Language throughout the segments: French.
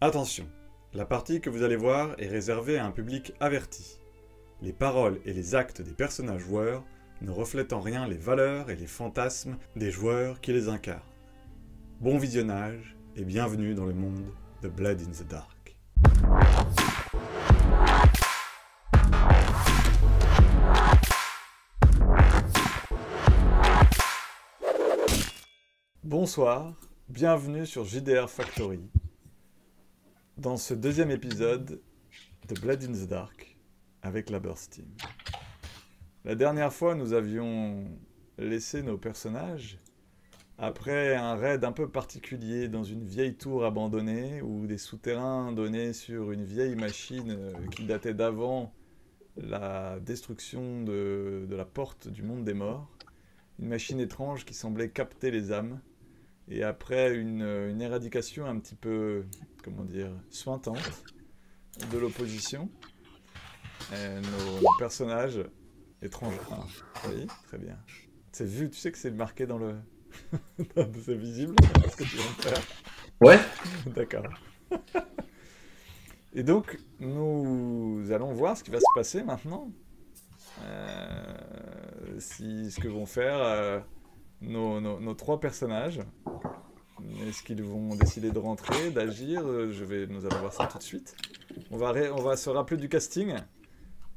Attention, la partie que vous allez voir est réservée à un public averti. Les paroles et les actes des personnages joueurs ne reflètent en rien les valeurs et les fantasmes des joueurs qui les incarnent. Bon visionnage et bienvenue dans le monde de Blade in the Dark. Bonsoir, bienvenue sur JDR Factory. Dans ce deuxième épisode de Blade in the Dark avec la Burst Team. La dernière fois, nous avions laissé nos personnages après un raid un peu particulier dans une vieille tour abandonnée où des souterrains donnaient sur une vieille machine qui datait d'avant la destruction de la porte du monde des morts. Une machine étrange qui semblait capter les âmes. Et après une éradication un petit peu, comment dire, suintante de l'opposition, nos personnages étrangers. Ah, oui, très bien. C'est vu, tu sais que c'est marqué dans le... c'est visible ce que tu viens de faire. Ouais. D'accord. Et donc, nous allons voir ce qui va se passer maintenant. Ce que vont faire nos trois personnages. Est-ce qu'ils vont décider de rentrer, d'agir? Nous allons voir ça tout de suite. On va se rappeler du casting.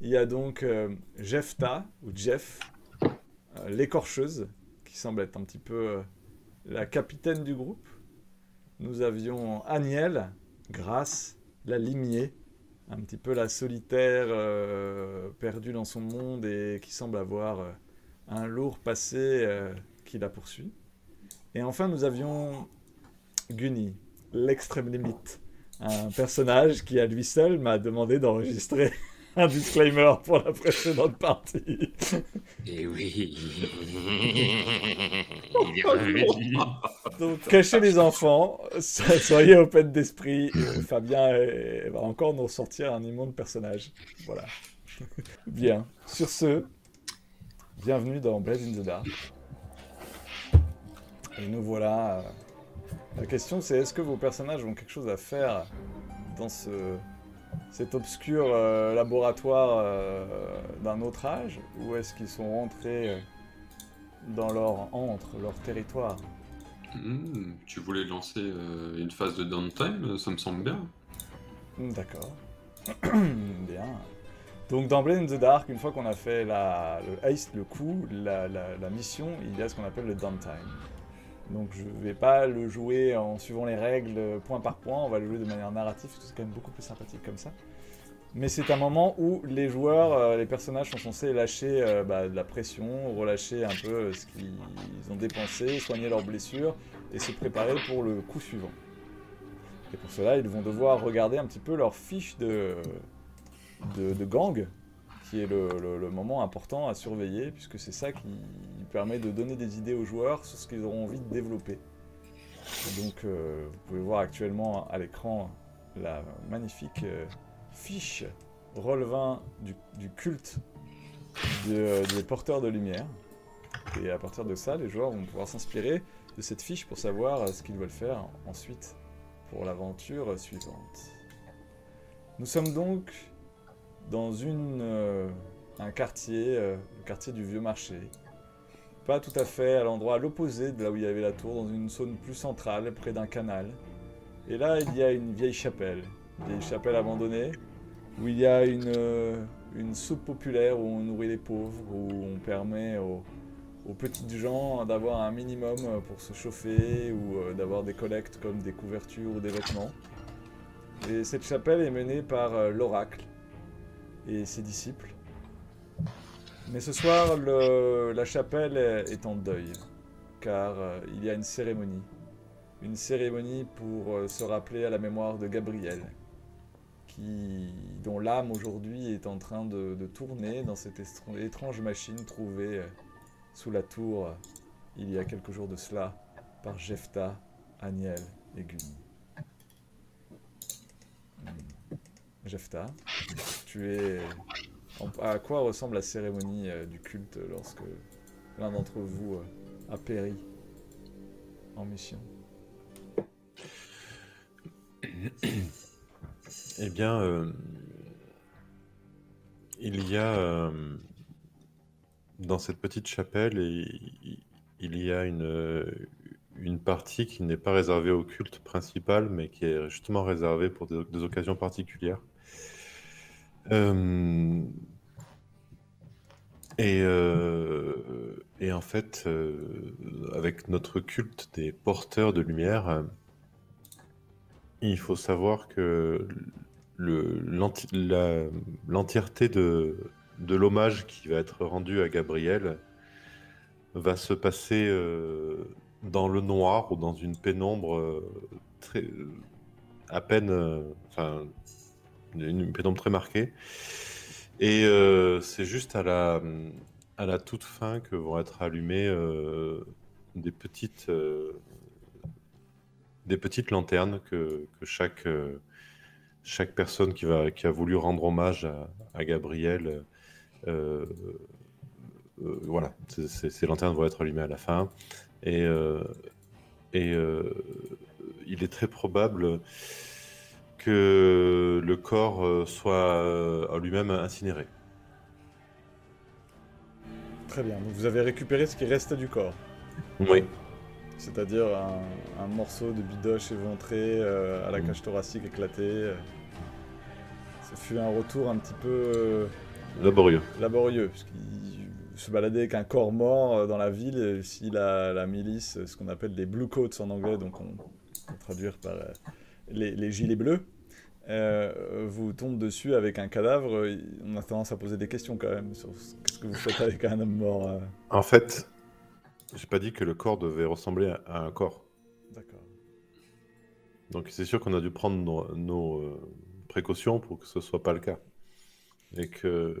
Il y a donc Jefta, ou Jeff, l'écorcheuse, qui semble être un petit peu la capitaine du groupe. Nous avions Aniel, Grace, la limier, un petit peu la solitaire perdue dans son monde et qui semble avoir un lourd passé qui la poursuit. Et enfin, nous avions Gunny, l'extrême limite. Un personnage qui, à lui seul, m'a demandé d'enregistrer un disclaimer pour la précédente partie. Eh oui. Donc, cachez les enfants, soyez open d'esprit. Fabien va encore nous sortir un immonde personnage. Voilà. Bien. Sur ce, bienvenue dans Blade in the Dark. Et nous voilà... La question c'est, est-ce que vos personnages ont quelque chose à faire dans cet obscur laboratoire d'un autre âge, ou est-ce qu'ils sont rentrés dans leur territoire? Tu voulais lancer une phase de downtime, ça me semble bien. D'accord. Bien. Donc dans Blade in the Dark, une fois qu'on a fait le heist, le coup, la mission, il y a ce qu'on appelle le downtime. Donc je vais pas le jouer en suivant les règles point par point, on va le jouer de manière narrative, parce que c'est quand même beaucoup plus sympathique comme ça. Mais c'est un moment où les joueurs, les personnages sont censés lâcher de la pression, relâcher un peu ce qu'ils ont dépensé, soigner leurs blessures et se préparer pour le coup suivant. Et pour cela, ils vont devoir regarder un petit peu leur fiche de gang, qui est le moment important à surveiller, puisque c'est ça qui permet de donner des idées aux joueurs sur ce qu'ils auront envie de développer. Et donc, vous pouvez voir actuellement à l'écran la magnifique fiche Roll20 du culte des porteurs de lumière. Et à partir de ça, les joueurs vont pouvoir s'inspirer de cette fiche pour savoir ce qu'ils veulent faire ensuite pour l'aventure suivante. Nous sommes donc dans un quartier, le quartier du Vieux Marché. Pas tout à fait à l'endroit à l'opposé de là où il y avait la tour, dans une zone plus centrale, près d'un canal. Et là, il y a une vieille chapelle abandonnée, où il y a une soupe populaire où on nourrit les pauvres, où on permet aux petites gens d'avoir un minimum pour se chauffer, ou d'avoir des collectes comme des couvertures ou des vêtements. Et cette chapelle est menée par l'oracle et ses disciples. Mais ce soir, la chapelle est en deuil, car il y a une cérémonie. Une cérémonie pour se rappeler à la mémoire de Gabriel, dont l'âme aujourd'hui est en train de tourner dans cette étrange machine trouvée sous la tour il y a quelques jours de cela par Jefta, Aniel et Gunny. Jefta, à quoi ressemble la cérémonie du culte lorsque l'un d'entre vous a péri en mission? Eh bien, il y a dans cette petite chapelle, il y a une partie qui n'est pas réservée au culte principal, mais qui est justement réservée pour des occasions particulières. Euh, et en fait, avec notre culte des porteurs de lumière, il faut savoir que l'entièreté de l'hommage qui va être rendu à Gabriel va se passer dans le noir ou dans une pénombre très, à peine, enfin, une pénombre très marquée. Et c'est juste à la toute fin que vont être allumées des petites, euh, des petites lanternes que chaque personne qui a voulu rendre hommage à Gabriel, euh, voilà, ces lanternes vont être allumées à la fin. Et, euh, et il est très probable que le corps soit en lui-même incinéré. Très bien. Donc vous avez récupéré ce qui restait du corps. Oui, C'est-à-dire un morceau de bidoche éventré à la cage thoracique éclatée. Ce fut un retour un petit peu laborieux. laborieux, puisqu'il se baladait avec un corps mort dans la ville. Et si la milice, ce qu'on appelle les blue coats en anglais, donc on peut traduire par les gilets bleus, vous tombe dessus avec un cadavre, on a tendance à poser des questions quand même sur qu'est-ce que vous faites avec un homme mort. En fait, j'ai pas dit que le corps devait ressembler à un corps. D'accord. Donc c'est sûr qu'on a dû prendre nos précautions pour que ce soit pas le cas. Et que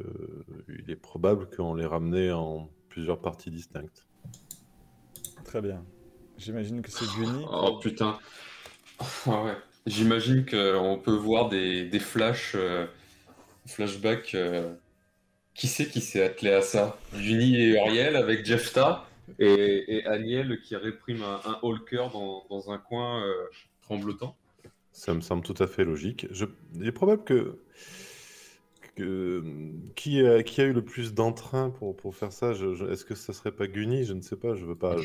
il est probable qu'on les ramenait en plusieurs parties distinctes. Très bien. J'imagine que c'est Gunny. Oh putain. Ah ouais. J'imagine qu'on peut voir des flashbacks. Qui c'est qui s'est attelé à ça? Juni et Uriel avec Jefta et Aniel qui réprime un Hulker dans un coin tremblotant. Ça me semble tout à fait logique. Il est probable qui a eu le plus d'entrain pour faire ça? Est-ce que ça serait pas Gunny? Je ne sais pas, je veux pas.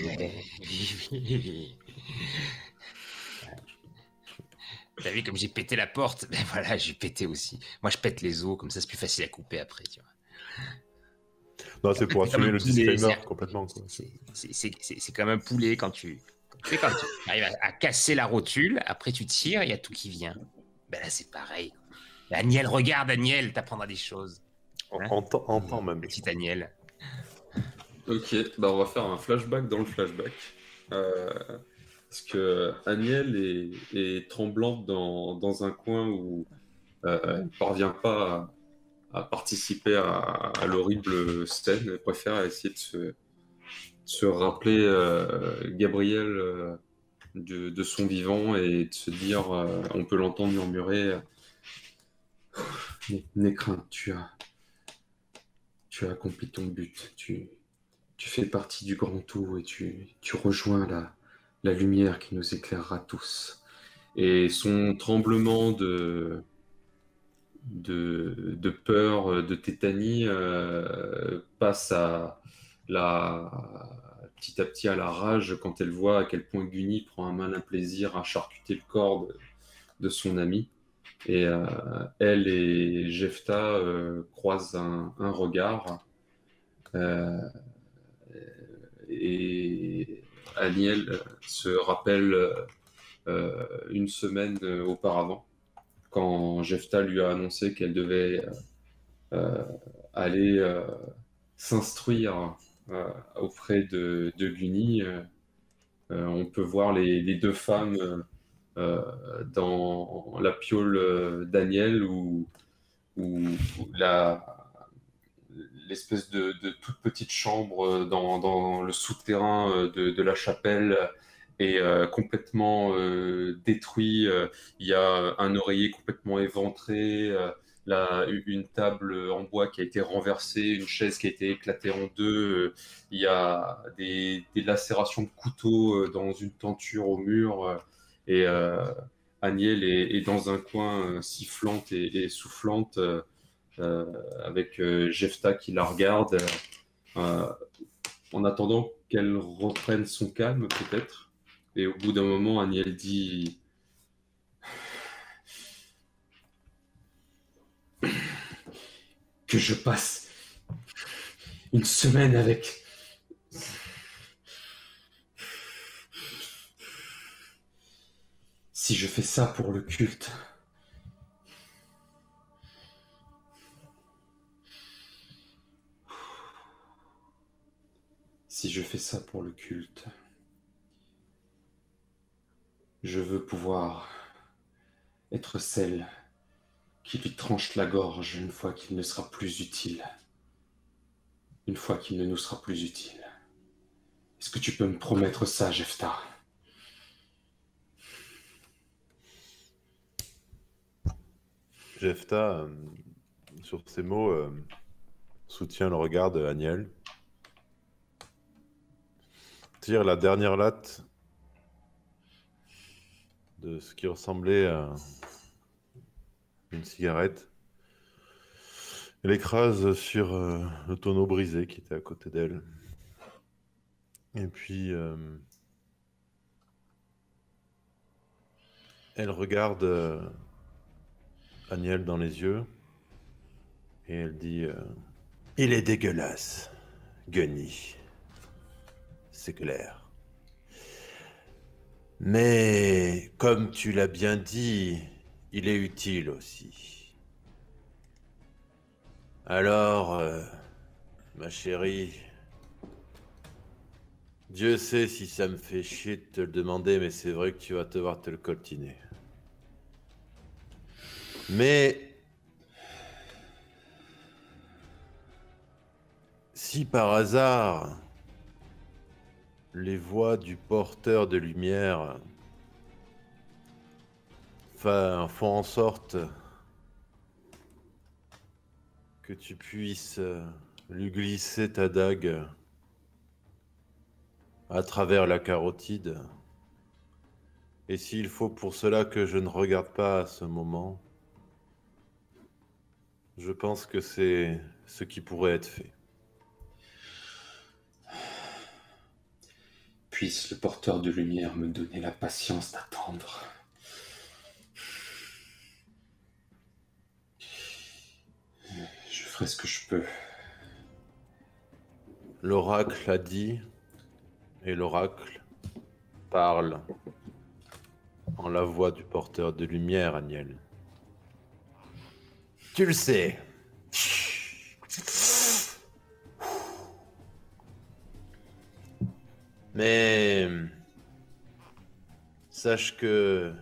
T'as vu comme j'ai pété la porte? Ben voilà, j'ai pété aussi. Moi, je pète les os, comme ça, c'est plus facile à couper après, tu vois. Non, c'est pour C'est comme assumer un le poulet, disclaimer c'est- complètement, quoi. c'est comme un poulet quand tu sais, quand tu arrives à casser la rotule, après tu tires, il y a tout qui vient. Ben là, c'est pareil. Agnel, regarde, Agnel, t'apprendras des choses. Hein? En temps même. Petit Agnel. Ok, bah on va faire un flashback dans le flashback. Parce que Aniel est tremblante dans un coin où elle ne parvient pas à participer à l'horrible scène. Elle préfère essayer de se rappeler Gabriel de son vivant et de se dire, on peut l'entendre murmurer, Nécrin, tu as accompli ton but, tu fais partie du grand tout et tu rejoins la lumière qui nous éclairera tous. Et son tremblement de peur, de tétanie, passe petit à petit à la rage quand elle voit à quel point Gunny prend un malin plaisir à charcuter le corps de son ami. Et elle et Jefta croisent un regard. Euh, et Aniel se rappelle une semaine auparavant, quand Jefta lui a annoncé qu'elle devait euh, aller s'instruire auprès de Gunny. On peut voir les deux femmes dans la piole d'Aniel où l'espèce de toute petite chambre dans le souterrain de la chapelle est complètement détruit. Il y a un oreiller complètement éventré, une table en bois qui a été renversée, une chaise qui a été éclatée en deux. Il y a des lacérations de couteaux dans une tenture au mur. Et Aniel est dans un coin sifflante et soufflante avec Jefta qui la regarde euh, en attendant qu'elle reprenne son calme peut-être. Et au bout d'un moment, Aniel dit que je passe une semaine avec... Si je fais ça pour le culte... Si je fais ça pour le culte, je veux pouvoir être celle qui lui tranche la gorge une fois qu'il ne sera plus utile. Une fois qu'il ne nous sera plus utile. Est-ce que tu peux me promettre ça, Jefta? Jefta, sur ces mots, soutient le regard de Aniel. Tire la dernière latte de ce qui ressemblait à une cigarette. Elle écrase sur le tonneau brisé qui était à côté d'elle. Et puis, elle regarde Aniel dans les yeux et elle dit il est dégueulasse, Gunny. C'est clair. Mais, comme tu l'as bien dit, il est utile aussi. Alors, ma chérie, Dieu sait si ça me fait chier de te le demander, mais c'est vrai que tu vas devoir te le coltiner. Mais, si par hasard, les voix du porteur de lumière font en sorte que tu puisses lui glisser ta dague à travers la carotide. Et s'il faut pour cela que je ne regarde pas à ce moment, je pense que c'est ce qui pourrait être fait. Puisse le porteur de lumière me donner la patience d'attendre. Je ferai ce que je peux. L'oracle a dit, et l'oracle parle en la voix du porteur de lumière, Aniel. Tu le sais. Mais sache que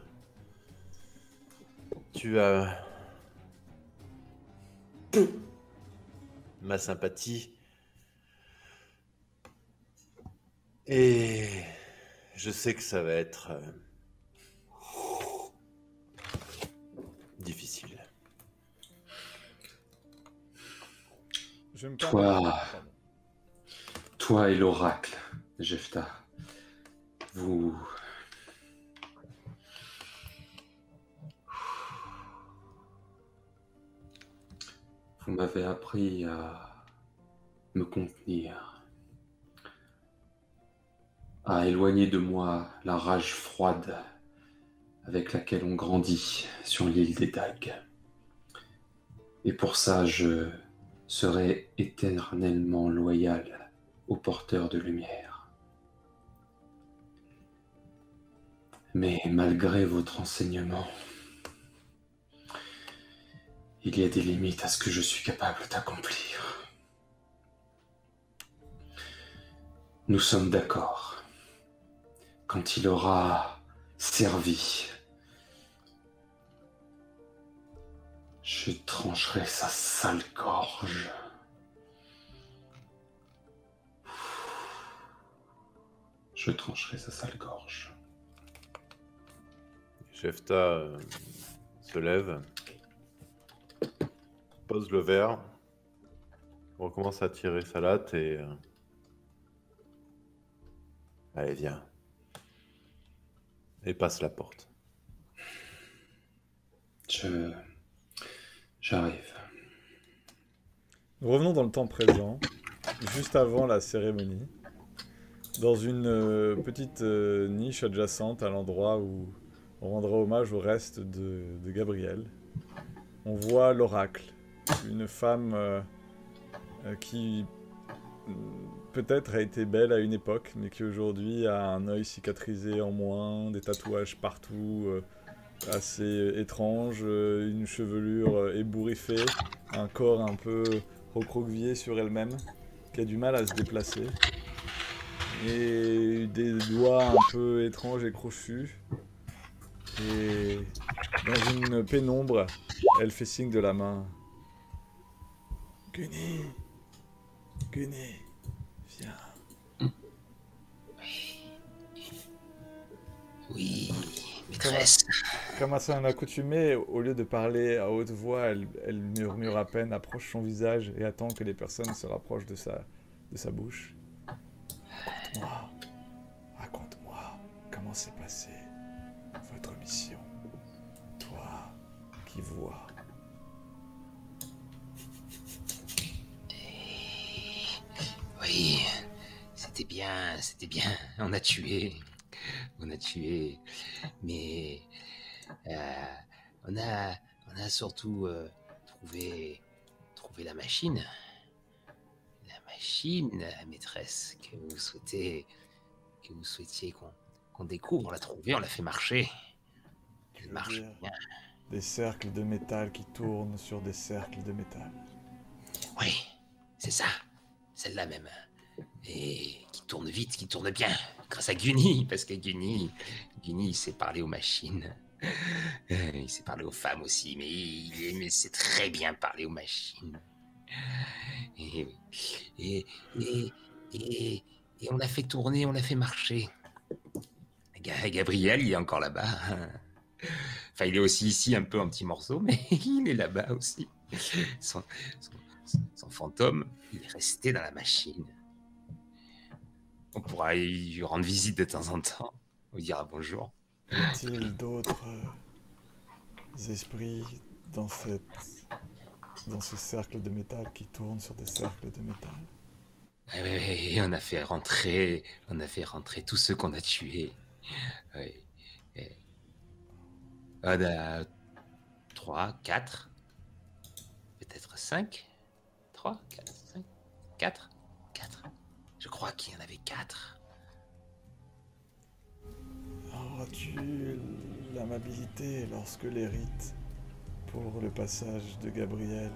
tu as ma sympathie et je sais que ça va être difficile. Je me Toi, Pardon. toi et l'oracle, Jefta, vous m'avez appris à me contenir, à éloigner de moi la rage froide avec laquelle on grandit sur l'île des Dagues. Et pour ça, je serai éternellement loyal au porteur de lumière. Mais malgré votre enseignement, il y a des limites à ce que je suis capable d'accomplir. Nous sommes d'accord. Quand il aura servi, je trancherai sa sale gorge. Je trancherai sa sale gorge. Jefta se lève, pose le verre, recommence à tirer sa latte et... allez, viens. Et passe la porte. Je... J'arrive. Nous revenons dans le temps présent, juste avant la cérémonie, dans une petite niche adjacente à l'endroit où on rendra hommage au reste de Gabriel. On voit l'oracle, une femme qui peut-être a été belle à une époque, mais qui aujourd'hui a un œil cicatrisé en moins, des tatouages partout, assez étranges, une chevelure ébouriffée, un corps un peu recroquevillé sur elle-même, qui a du mal à se déplacer, et des doigts un peu étranges et crochus. Et dans une pénombre, elle fait signe de la main. Gunny, Gunny, viens. Oui, maîtresse. Comme à son accoutumée, au lieu de parler à haute voix, elle murmure à peine, approche son visage et attend que les personnes se rapprochent de sa bouche. Raconte-moi, comment s'est passée votre mission, toi qui vois. Oui, c'était bien. On a tué, mais on a surtout trouvé la machine, maîtresse, que vous souhaitiez qu'on découvre. On l'a trouvée, on l'a fait marcher. Elle marche bien. Des cercles de métal qui tournent sur des cercles de métal. Oui, c'est ça, celle-là même. Et qui tourne vite, qui tourne bien, grâce à Gunny, parce que Gunny, il sait parler aux machines. Il sait parler aux femmes aussi, mais il sait très bien parler aux machines. Et on l'a fait tourner, on l'a fait marcher. Gabriel, il est encore là-bas. Enfin, il est aussi ici un peu en petits morceaux, mais il est là-bas aussi. Son fantôme, il est resté dans la machine. On pourra lui rendre visite de temps en temps, lui dire bonjour. Y a-t-il d'autres esprits dans ce cercle de métal qui tourne sur des cercles de métal? Oui, on a fait rentrer tous ceux qu'on a tués. Oui. On a 3, 4, peut-être 5. 3, 4, 5, 4. Je crois qu'il y en avait 4. Auras-tu l'amabilité, lorsque les rites pour le passage de Gabriel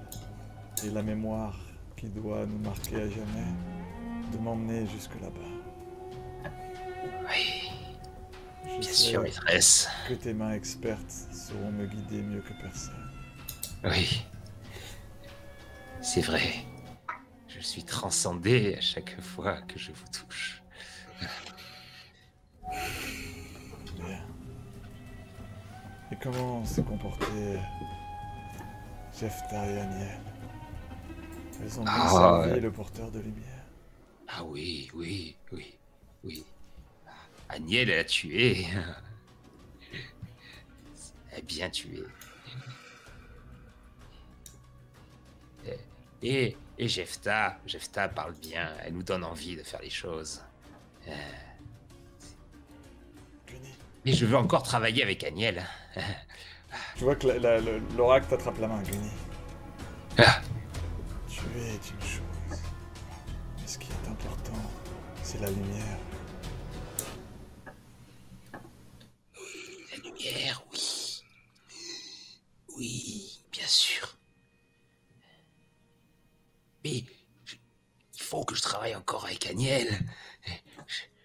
et la mémoire qui doit nous marquer à jamais, de m'emmener jusque là-bas? Oui, Je bien sais sûr, maîtresse. que tes mains expertes sauront me guider mieux que personne. Oui, c'est vrai. Je suis transcendé à chaque fois que je vous touche. Bien. Et comment s'est comporté Jefta et Aniel? Elles ont bien servi le porteur de lumière. Ah oui. Aniel, elle a tué. Elle a bien tué. Et Jefta parle bien. Elle nous donne envie de faire les choses. Mais je veux encore travailler avec Aniel. Tu vois que l'oracle t'attrape la main, Gunny. Ah. Tu es une chose. Mais ce qui est important, c'est la lumière. La lumière, oui. Oui, bien sûr. Mais il faut que je travaille encore avec Aniel.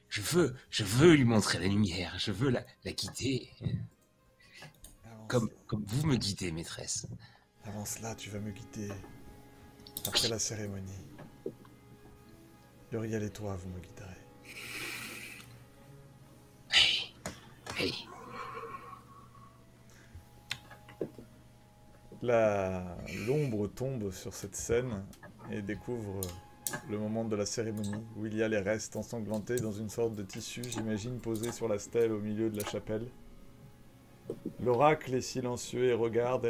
Je veux lui montrer la lumière. Je veux la guider. Comme vous me guidez, maîtresse. Avant cela, tu vas me guider. Après la cérémonie, Uriel et toi, vous me guiderez. Hey. L'ombre tombe sur cette scène et découvre le moment de la cérémonie où il y a les restes ensanglantés dans une sorte de tissu, j'imagine, posé sur la stèle au milieu de la chapelle. L'oracle est silencieux et regarde,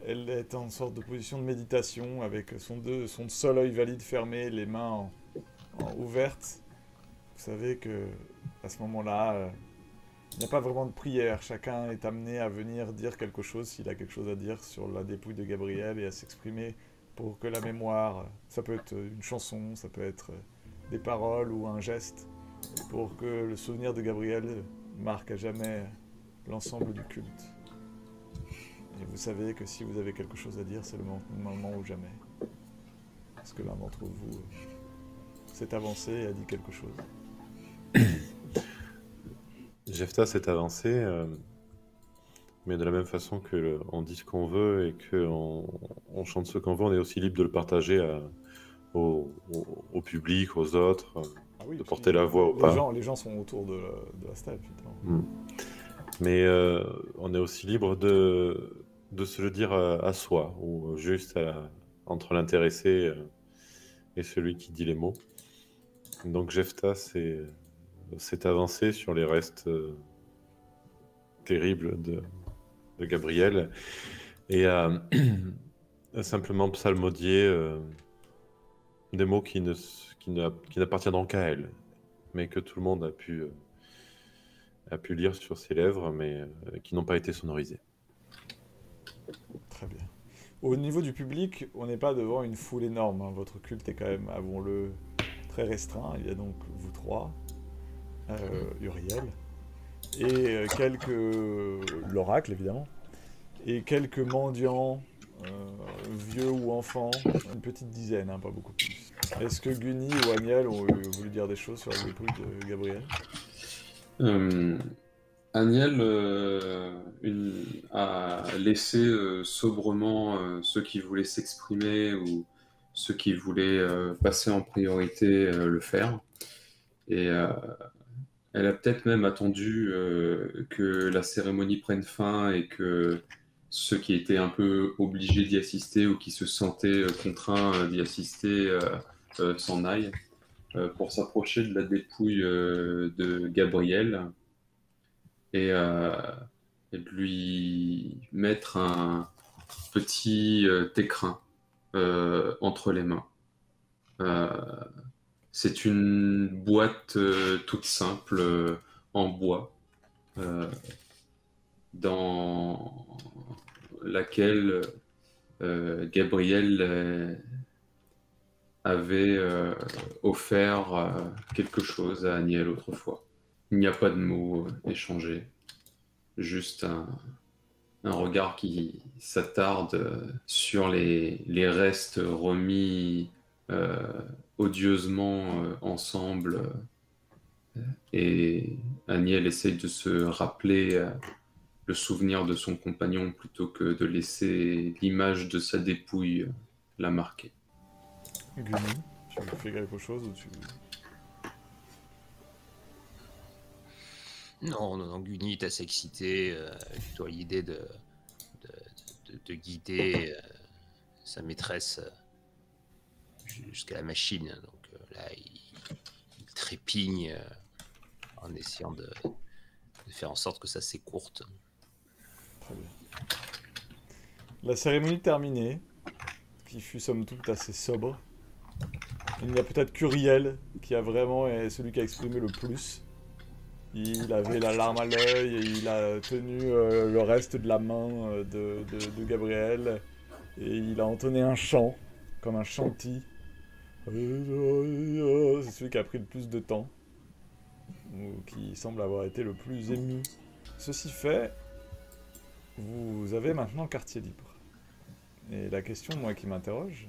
elle est en sorte de position de méditation avec son seul œil valide fermé, les mains ouvertes. Vous savez que à ce moment-là, il n'y a pas vraiment de prière. Chacun est amené à venir dire quelque chose s'il a quelque chose à dire sur la dépouille de Gabriel et à s'exprimer pour que la mémoire, ça peut être une chanson, ça peut être des paroles ou un geste, pour que le souvenir de Gabriel marque à jamais l'ensemble du culte. Et vous savez que si vous avez quelque chose à dire, c'est le moment ou jamais. Parce que l'un d'entre vous s'est avancé et a dit quelque chose. Jefta s'est avancé, mais de la même façon qu'on dit ce qu'on veut et qu'on chante ce qu'on veut, on est aussi libre de le partager au public, aux autres, Ah oui, de porter la voix ou pas. Les gens sont autour de la stèle, évidemment. Mais on est aussi libre de se le dire à soi, ou juste entre l'intéressé et celui qui dit les mots. Donc Jefta s'est avancé sur les restes terribles de Gabriel et a simplement psalmodié des mots qui n'appartiendront qu'à elle, mais que tout le monde a pu lire sur ses lèvres, mais qui n'ont pas été sonorisés. Très bien. Au niveau du public, on n'est pas devant une foule énorme. Hein. Votre culte est quand même, avouons-le, très restreint. Il y a donc vous trois, Uriel, et l'oracle évidemment, et quelques mendiants, vieux ou enfants, une petite dizaine, hein, pas beaucoup plus. Est-ce que Guni ou Aniel ont voulu dire des choses sur la dépouille de Gabriel? Aniel a laissé sobrement ceux qui voulaient s'exprimer ou ceux qui voulaient passer en priorité le faire. Et elle a peut-être même attendu que la cérémonie prenne fin et que ceux qui étaient un peu obligés d'y assister ou qui se sentaient contraints d'y assister s'en aillent pour s'approcher de la dépouille de Gabriel et de lui mettre un petit écrin entre les mains. C'est une boîte toute simple en bois dans laquelle Gabriel avait offert quelque chose à Aniel autrefois. Il n'y a pas de mots échangés, juste un regard qui s'attarde sur les restes remis odieusement ensemble. Et Aniel essaye de se rappeler le souvenir de son compagnon plutôt que de laisser l'image de sa dépouille la marquer. Guni, tu fais quelque chose ou tu... Non, Guni est assez excité, plutôt à l'idée de guider sa maîtresse jusqu'à la machine. Donc là, il trépigne en essayant de faire en sorte que ça s'écourte. Très bien. La cérémonie terminée, qui fut somme toute assez sobre. Il n'y a peut-être qu'Uriel qui a vraiment est celui qui a exprimé le plus. Il avait la larme à l'œil et il a tenu le reste de la main de Gabriel et il a entonné un chant, comme un chanty. C'est celui qui a pris le plus de temps, ou qui semble avoir été le plus ému. Ceci fait, vous avez maintenant quartier libre. Et la question, moi, qui m'interroge,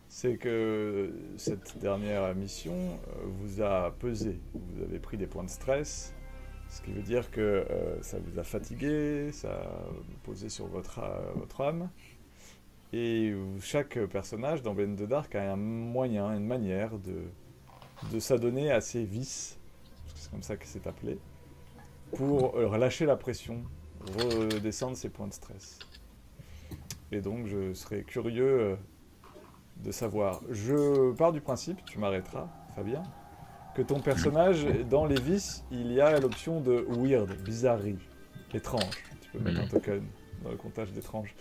c'est que cette dernière mission vous a pesé. Vous avez pris des points de stress, ce qui veut dire que ça vous a fatigué, ça a posé sur votre âme. Et chaque personnage dans Blade in the Dark a un moyen, une manière de s'adonner à ses vices, parce que c'est comme ça que c'est appelé, pour relâcher la pression, redescendre ses points de stress. Et donc je serais curieux de savoir. Je pars du principe, tu m'arrêteras, Fabien, que ton personnage, dans les vices, il y a l'option de weird, bizarrerie, étrange. Tu peux mettre un token dans le comptage d'étranges.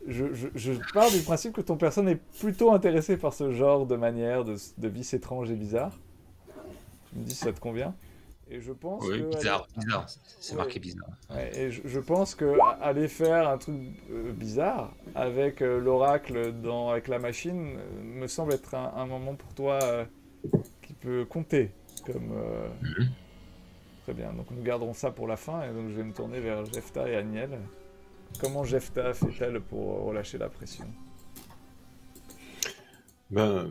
Je pars du principe que ton personne est plutôt intéressé par ce genre de manière de vice étrange et bizarre. Tu me dis si ça te convient. Et je pense Oui, que bizarre. C'est Ouais. marqué bizarre. Ouais, et je pense que aller faire un truc bizarre avec l'oracle avec la machine me semble être un moment pour toi qui peut compter comme Mhm. très bien. Donc nous garderons ça pour la fin et donc je vais me tourner vers Jefta et Aniel. Comment Jefta fait-elle pour relâcher la pression? Ben,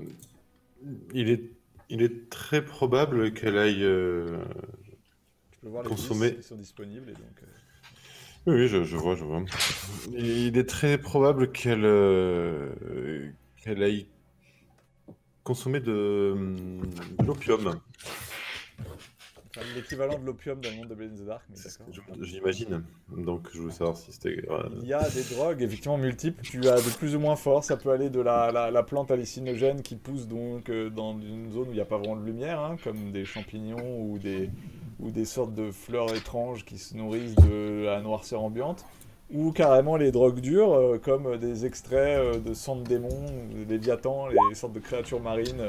il est très probable qu'elle aille Tu peux voir les consommer. listes qui sont disponibles et donc Oui, oui, je vois, je vois. Il est très probable qu'elle aille consommer de l'opium. enfin, l'équivalent de l'opium dans le monde de Blade in the Dark, mais C'est ce que d'accord. j'imagine. Donc je voulais savoir si c'était. Il y a des drogues effectivement multiples, tu as de plus ou moins fort, ça peut aller de la plante hallucinogène qui pousse donc dans une zone où il n'y a pas vraiment de lumière, hein, comme des champignons ou des sortes de fleurs étranges qui se nourrissent de la noirceur ambiante, ou carrément les drogues dures, comme des extraits de sang de démons, des léviathans, les sortes de créatures marines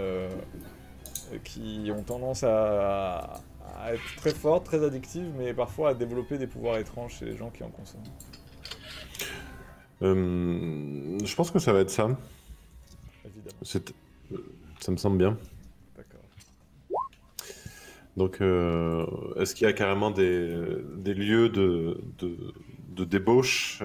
qui ont tendance à être très fortes, très addictives, mais parfois à développer des pouvoirs étranges chez les gens qui en consomment. Je pense que ça va être ça. Évidemment. Ça me semble bien. D'accord. Donc, est-ce qu'il y a carrément des lieux de débauche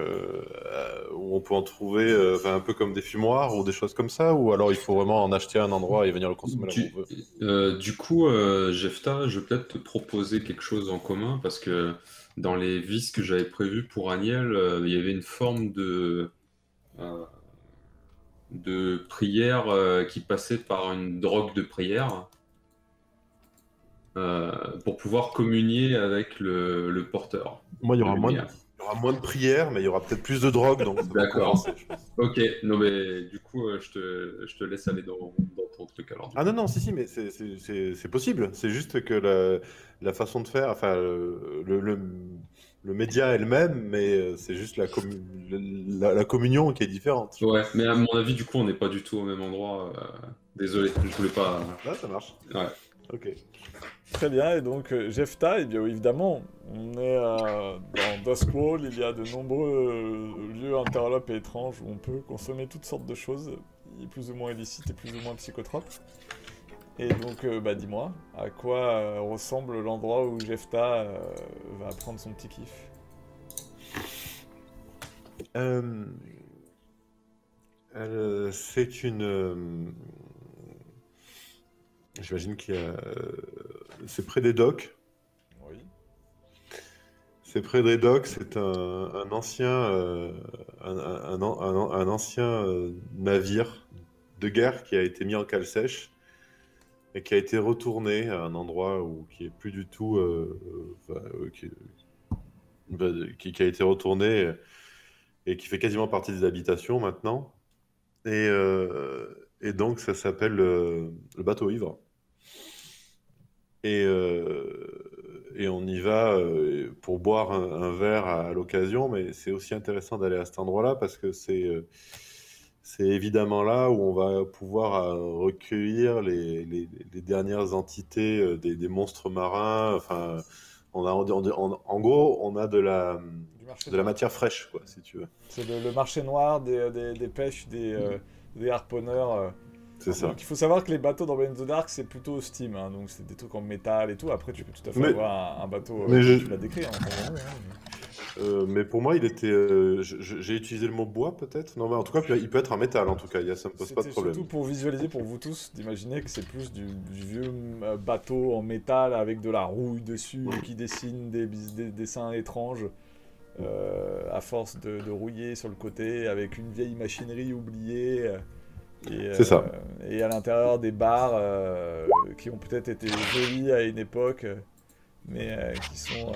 où on peut en trouver enfin, un peu comme des fumoirs ou des choses comme ça? Ou alors il faut vraiment en acheter à un endroit et venir le consommer là où on veut? Du coup, Jefta, je vais peut-être te proposer quelque chose en commun parce que dans les vices que j'avais prévus pour Aniel, il y avait une forme euh, de prière qui passait par une drogue de prière pour pouvoir communier avec le porteur Moi, il y de aura lumière. il y aura moins de prières, mais il y aura peut-être plus de drogue, donc ça va D'accord. compenser, je pense. Ok, non mais du coup, je te laisse aller dans ton truc alors. Ah non, non, si, mais c'est possible. C'est juste que la façon de faire, enfin, le média est le même, mais c'est juste la communion qui est différente. Ouais, mais à mon avis, du coup, on n'est pas du tout au même endroit. Désolé, je voulais pas. Là, ça marche. Ouais. Ok. Très bien, et donc Jefta, eh bien évidemment, on est dans Duskwall, il y a de nombreux lieux interlopes et étranges où on peut consommer toutes sortes de choses, plus ou moins illicites et plus ou moins psychotropes. Et donc, bah dis-moi, à quoi ressemble l'endroit où Jefta va prendre son petit kiff? C'est une. J'imagine qu'il y a. C'est près des docks. Oui. C'est près des docks. C'est un ancien, un ancien navire de guerre qui a été mis en cale sèche et qui a été retourné à un endroit qui est plus du tout, qui a été retourné et qui fait quasiment partie des habitations maintenant. Et donc ça s'appelle le bateau ivre. Et on y va pour boire un verre à l'occasion, mais c'est aussi intéressant d'aller à cet endroit-là parce que c'est évidemment là où on va pouvoir recueillir les dernières entités des monstres marins. Enfin, en gros, on a de la matière fraîche, quoi, si tu veux. C'est le marché noir des pêches, des harponneurs. C'est ça. Donc il faut savoir que les bateaux dans Blade in the Dark, c'est plutôt Steam, hein, donc c'est des trucs en métal et tout. Après, tu peux tout à fait avoir un bateau, tu l'as décrit, hein, mais pour moi, il était. J'ai utilisé le mot bois, peut-être. Non, mais en tout cas, il peut être en métal, en tout cas. Ça me pose pas de problème. Surtout pour visualiser pour vous tous, d'imaginer que c'est plus du vieux bateau en métal avec de la rouille dessus qui dessine des dessins étranges à force de rouiller sur le côté avec une vieille machinerie oubliée. C'est ça. Et à l'intérieur des bars qui ont peut-être été jolis à une époque, mais qui sont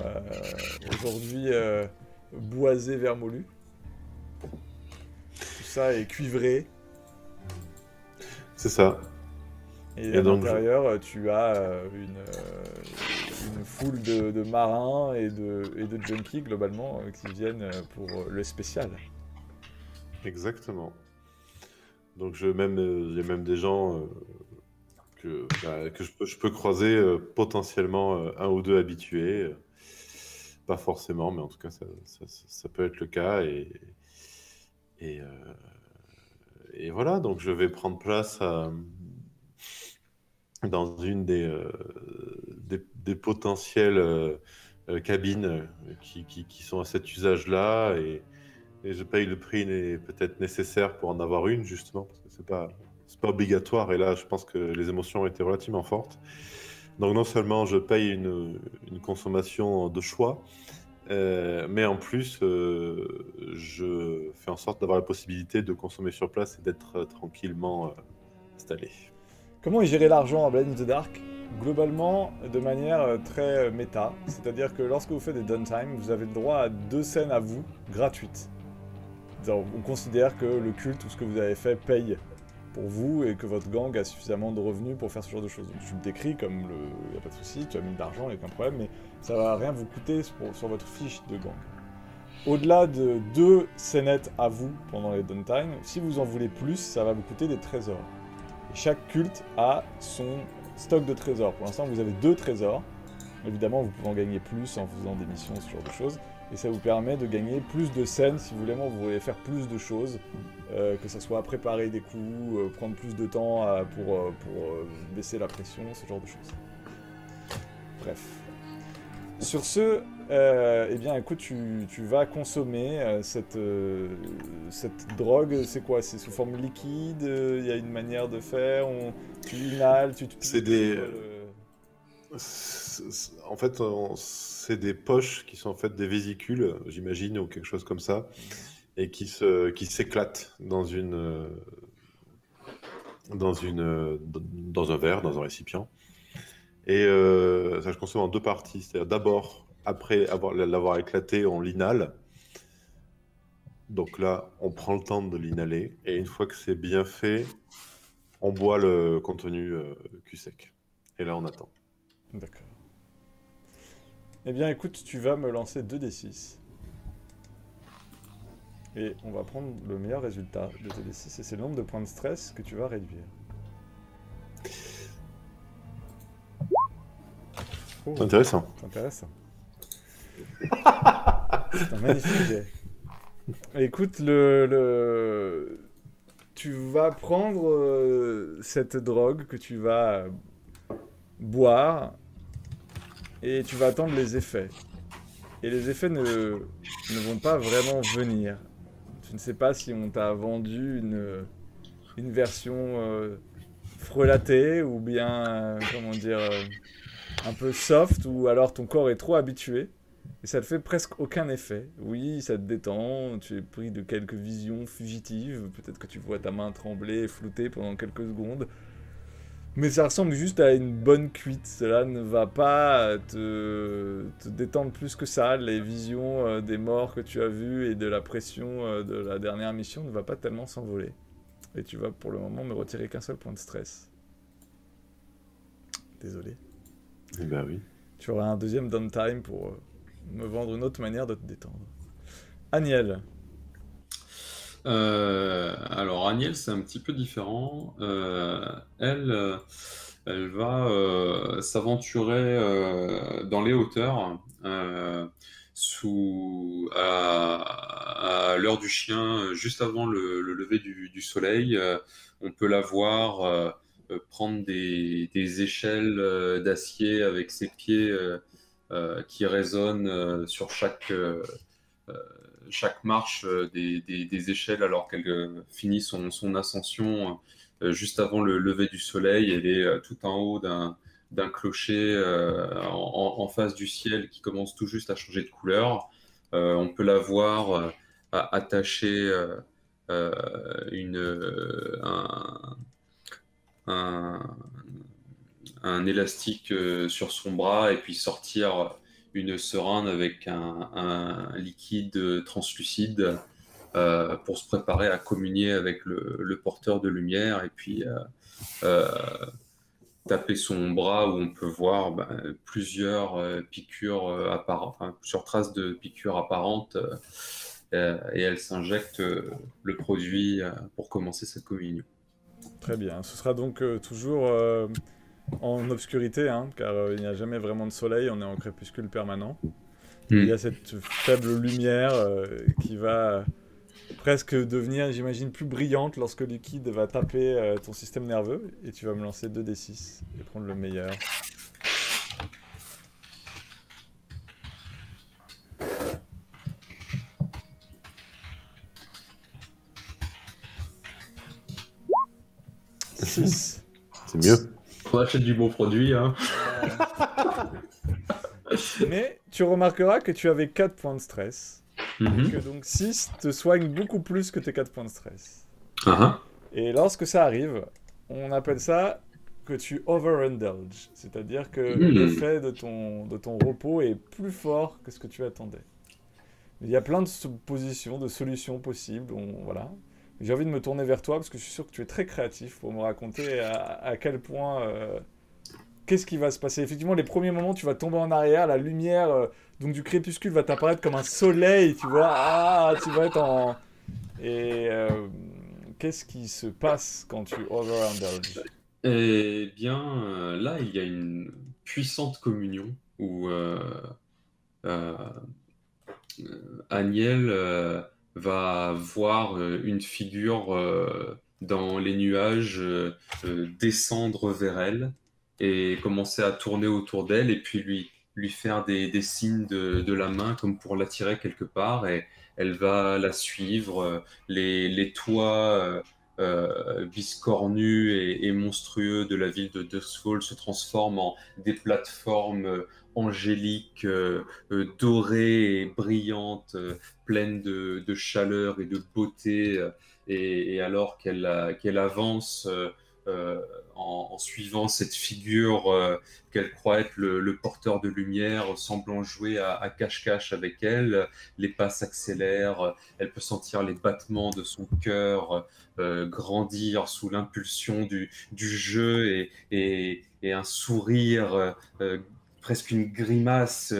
aujourd'hui boisés vermoulus. Tout ça est cuivré. C'est ça. Et à l'intérieur, tu as une foule de marins et de junkies globalement qui viennent pour le spécial. Exactement. Donc il y a même des gens que je peux croiser potentiellement un ou deux habitués. Pas forcément, mais en tout cas, ça peut être le cas. Et, euh, et voilà, donc je vais prendre place dans une des potentielles cabines qui sont à cet usage-là. Et je paye le prix peut-être nécessaire pour en avoir une, justement, parce que c'est pas obligatoire. Et là, je pense que les émotions ont été relativement fortes. Donc non seulement je paye une consommation de choix, mais en plus, je fais en sorte d'avoir la possibilité de consommer sur place et d'être tranquillement installé. Comment est géré l'argent à Blade in the Dark? Globalement, de manière très méta. C'est-à-dire que lorsque vous faites des downtime, vous avez le droit à 2 scènes à vous, gratuites. On considère que le culte ou ce que vous avez fait paye pour vous et que votre gang a suffisamment de revenus pour faire ce genre de choses. Donc tu le décris comme il n'y a pas de souci, tu as mis de l'argent, il n'y a aucun problème, mais ça va rien vous coûter sur votre fiche de gang. Au-delà de 2 scénettes à vous pendant les downtime, si vous en voulez plus, ça va vous coûter des trésors. Et chaque culte a son stock de trésors. Pour l'instant, vous avez 2 trésors. Évidemment, vous pouvez en gagner plus en faisant des missions, ce genre de choses. Et ça vous permet de gagner plus de scènes si vous voulez faire plus de choses. Que ce soit préparer des coups, prendre plus de temps pour baisser la pression, ce genre de choses. Bref. Sur ce, eh bien écoute, tu vas consommer cette drogue. C'est quoi? C'est sous forme liquide? Il y a une manière de faire? Tu inhales, tu te... C'est des... En fait, c'est des poches qui sont en fait des vésicules, j'imagine, ou quelque chose comme ça, et qui s'éclatent dans un verre, dans un récipient. Et ça se consomme en 2 parties. C'est-à-dire d'abord, après l'avoir éclaté, on l'inhale. Donc là, on prend le temps de l'inhaler. Et une fois que c'est bien fait, on boit le contenu cul sec. Et là, on attend. D'accord. Eh bien, écoute, tu vas me lancer 2d6. Et on va prendre le meilleur résultat de 2d6. Et c'est le nombre de points de stress que tu vas réduire. Oh, Intéressant. c'est intéressant. C'est un magnifique jet. Écoute, tu vas prendre cette drogue que tu vas boire et tu vas attendre les effets. Et les effets ne vont pas vraiment venir. Tu ne sais pas si on t'a vendu une version frelatée ou bien, comment dire, un peu soft, ou alors ton corps est trop habitué. Et ça ne fait presque aucun effet. Oui, ça te détend, tu es pris de quelques visions fugitives, peut-être que tu vois ta main trembler et flouter pendant quelques secondes. Mais ça ressemble juste à une bonne cuite. Cela ne va pas te détendre plus que ça. Les visions des morts que tu as vues et de la pression de la dernière mission ne va pas tellement s'envoler. Et tu vas pour le moment me retirer qu'un seul point de stress. Désolé. Eh ben oui. Tu auras un deuxième downtime pour me vendre une autre manière de te détendre. Aniel. Alors Agnès, c'est un petit peu différent. Elle va s'aventurer dans les hauteurs à l'heure du chien, juste avant le lever du soleil. On peut la voir prendre des échelles d'acier avec ses pieds qui résonnent sur chaque marche des échelles alors qu'elle finit son ascension juste avant le lever du soleil. Elle est tout en haut d'un clocher en face du ciel qui commence tout juste à changer de couleur. On peut la voir attacher un, un élastique sur son bras et puis sortir une seringue avec un liquide translucide pour se préparer à communier avec le porteur de lumière. Et puis taper son bras où on peut voir plusieurs piqûres apparentes, enfin, plusieurs traces de piqûres apparentes, et elle s'injecte le produit pour commencer cette communion. Très bien. Ce sera donc toujours en obscurité, hein, car il n'y a jamais vraiment de soleil, on est en crépuscule permanent. Il y a cette faible lumière qui va presque devenir, j'imagine, plus brillante lorsque le liquide va taper ton système nerveux. Et tu vas me lancer 2d6 et prendre le meilleur. Six. C'est mieux. On achète du bon produit, hein. Mais tu remarqueras que tu avais 4 points de stress. Mhm. Que donc 6 te soigne beaucoup plus que tes 4 points de stress. Ah, Et lorsque ça arrive, on appelle ça que tu overindulge. C'est-à-dire que l'effet de ton repos est plus fort que ce que tu attendais. Il y a plein de suppositions, de solutions possibles. Voilà. J'ai envie de me tourner vers toi parce que je suis sûr que tu es très créatif pour me raconter à quel point... qu'est-ce qui va se passer? Effectivement, les premiers moments, tu vas tomber en arrière, la lumière donc du crépuscule va t'apparaître comme un soleil, tu vois. Ah, tu vas être en... Et qu'est-ce qui se passe quand tu overindulge? eh bien, là, il y a une puissante communion où Aniel va voir une figure dans les nuages descendre vers elle et commencer à tourner autour d'elle et puis lui faire des signes de la main comme pour l'attirer quelque part et elle va la suivre. Les toits biscornus et monstrueux de la ville de Dustfall se transforment en des plateformes angéliques, dorées et brillantes, pleines de chaleur et de beauté. Et alors qu'elle avance en suivant cette figure qu'elle croit être le porteur de lumière, semblant jouer à cache-cache avec elle, les pas s'accélèrent, elle peut sentir les battements de son cœur grandir sous l'impulsion du jeu et un sourire, presque une grimace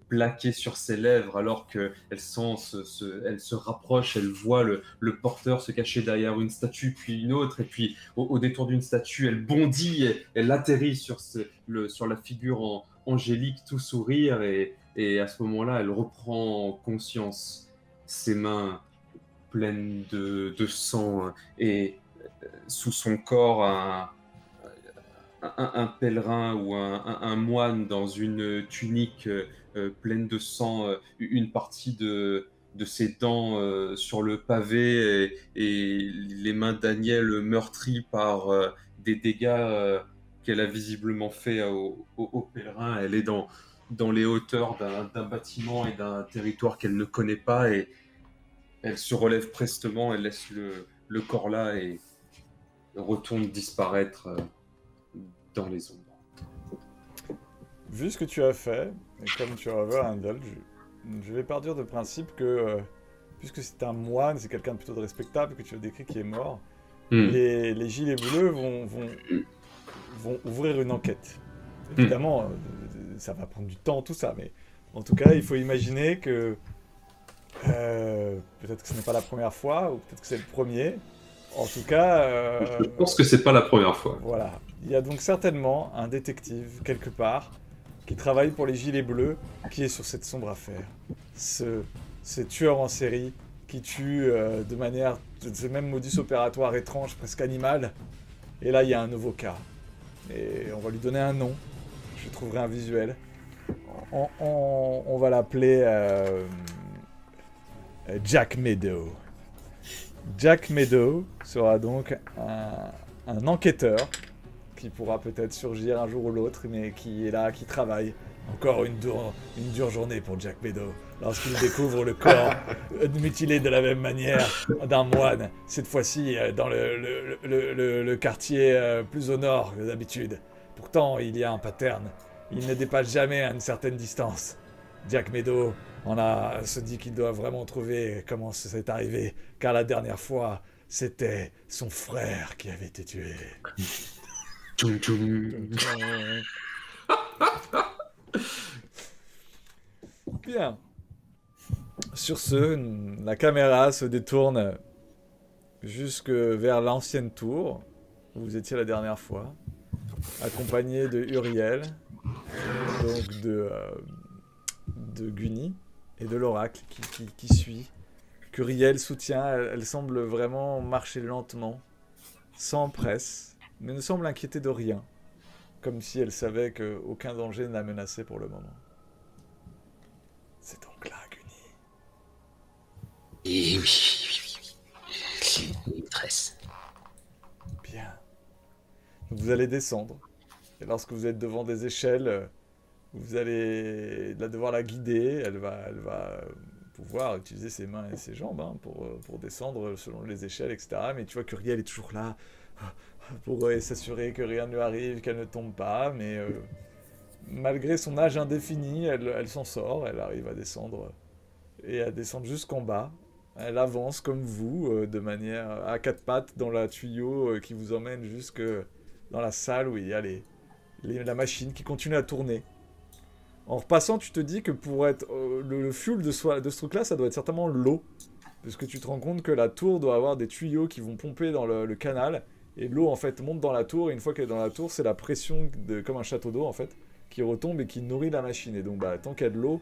plaquée sur ses lèvres alors qu'elle elle se rapproche, elle voit le porteur se cacher derrière une statue, puis une autre, et puis au détour d'une statue, elle bondit, elle atterrit sur la figure angélique, tout sourire, et à ce moment-là, elle reprend conscience, ses mains pleines de sang, et sous son corps, un pèlerin ou un moine dans une tunique pleine de sang, une partie de ses dents sur le pavé et les mains d'Aniel meurtries par des dégâts qu'elle a visiblement fait au pèlerin. Elle est dans les hauteurs d'un bâtiment et d'un territoire qu'elle ne connaît pas et elle se relève prestement, elle laisse le corps là et retourne disparaître dans les ombres. Vu ce que tu as fait, et comme tu as overindulge, je vais partir de principe que, puisque c'est un moine, c'est quelqu'un de plutôt de respectable que tu as décrit qui est mort, les gilets bleus vont ouvrir une enquête. Évidemment, ça va prendre du temps, tout ça, mais en tout cas, il faut imaginer que peut-être que ce n'est pas la première fois, ou peut-être que c'est le premier. En tout cas... je pense que c'est pas la première fois. Voilà. Il y a donc certainement un détective, quelque part, qui travaille pour les Gilets Bleus, qui est sur cette sombre affaire. Ce tueur en série qui tue de manière... ce même modus opératoire étrange, presque animal. Et là, il y a un nouveau cas. Et on va lui donner un nom. Je trouverai un visuel. On va l'appeler Jack Meadow. Jack Meadow sera donc un enquêteur qui pourra peut-être surgir un jour ou l'autre, mais qui est là, qui travaille. Encore une dure journée pour Jack Meadow, lorsqu'il découvre le corps mutilé de la même manière d'un moine, cette fois-ci dans le quartier plus au nord que d'habitude. Pourtant, il y a un pattern. Il ne dépasse jamais à une certaine distance. Jack Meadow se dit qu'il doit vraiment trouver comment c'est arrivé, car la dernière fois, c'était son frère qui avait été tué. Tchoum, tchoum. Bien. Sur ce, la caméra se détourne jusque vers l'ancienne tour où vous étiez la dernière fois, accompagné de Uriel, donc de Gunny et de l'oracle qui suit. Qu'Uriel soutient, elle semble vraiment marcher lentement, sans presse, mais ne semble inquiéter de rien, comme si elle savait qu'aucun danger ne la menaçait pour le moment. C'est donc là, Gunny. Et oui. Maîtresse. Bien. Vous allez descendre. Et lorsque vous êtes devant des échelles, vous allez devoir la guider. Elle va pouvoir utiliser ses mains et ses jambes pour descendre selon les échelles, etc. Mais tu vois qu'Uriel est toujours là pour s'assurer que rien ne lui arrive, qu'elle ne tombe pas. Mais malgré son âge indéfini, elle s'en sort. Elle arrive à descendre et à descendre jusqu'en bas. Elle avance comme vous, de manière à quatre pattes dans la tuyau qui vous emmène jusque dans la salle où il y a la machine qui continue à tourner. En repassant, tu te dis que pour être le fuel de ce truc-là, ça doit être certainement l'eau. Parce que tu te rends compte que la tour doit avoir des tuyaux qui vont pomper dans le canal. Et l'eau, en fait, monte dans la tour. Et une fois qu'elle est dans la tour, c'est la pression, comme un château d'eau, en fait, qui retombe et qui nourrit la machine. Et donc, tant qu'il y a de l'eau,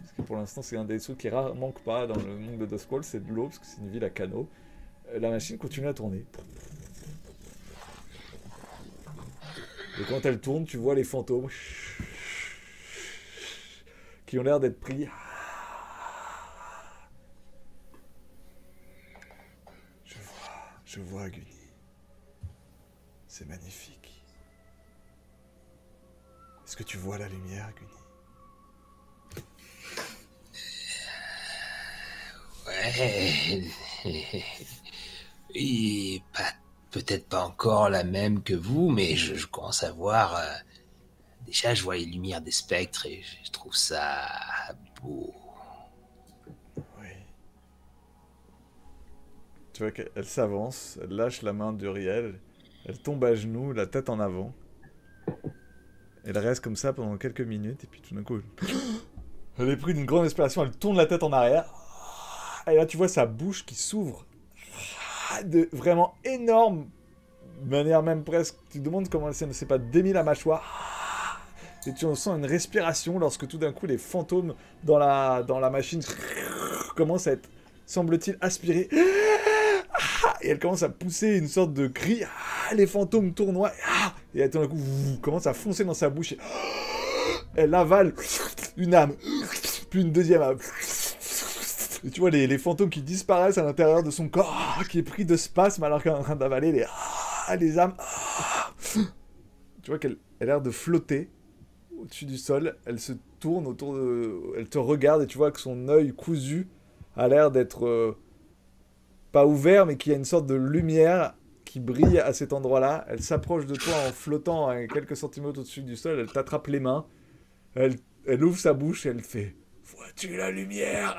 parce que pour l'instant, c'est un des trucs qui manque pas dans le monde de Duskwall, c'est de l'eau, parce que c'est une ville à canaux. La machine continue à tourner. Et quand elle tourne, tu vois les fantômes qui ont l'air d'être pris. Je vois, Gunny. C'est magnifique. Est-ce que tu vois la lumière, Gunny? Ouais. Et peut-être pas encore la même que vous, mais je commence à voir. Déjà, je vois les lumières des spectres et je trouve ça beau. Oui. Tu vois qu'elle s'avance, elle lâche la main d'Uriel, elle tombe à genoux, la tête en avant. Elle reste comme ça pendant quelques minutes, et puis tout d'un coup, elle est prise d'une grande inspiration, elle tourne la tête en arrière. Et là, tu vois sa bouche qui s'ouvre. Vraiment énorme. De manière même presque... Tu te demandes comment elle ne s'est pas démis la mâchoire. Et tu en sens une respiration lorsque tout d'un coup, les fantômes dans la machine commencent à être, semble-t-il, aspirés. Et elle commence à pousser une sorte de cri. Les fantômes tournoient. Et tout d'un coup, commence à foncer dans sa bouche. Elle avale une âme. Puis une deuxième âme. Et tu vois les fantômes qui disparaissent à l'intérieur de son corps, qui est pris de spasmes alors qu'elle est en train d'avaler les âmes. Tu vois qu'elle a l'air de flotter au-dessus du sol. Elle se tourne autour de... Elle te regarde et tu vois que son œil cousu a l'air d'être... pas ouvert, mais qu'il y a une sorte de lumière qui brille à cet endroit-là. Elle s'approche de toi en flottant à quelques centimètres au-dessus du sol. Elle t'attrape les mains. Elle ouvre sa bouche et elle fait... Vois-tu la lumière?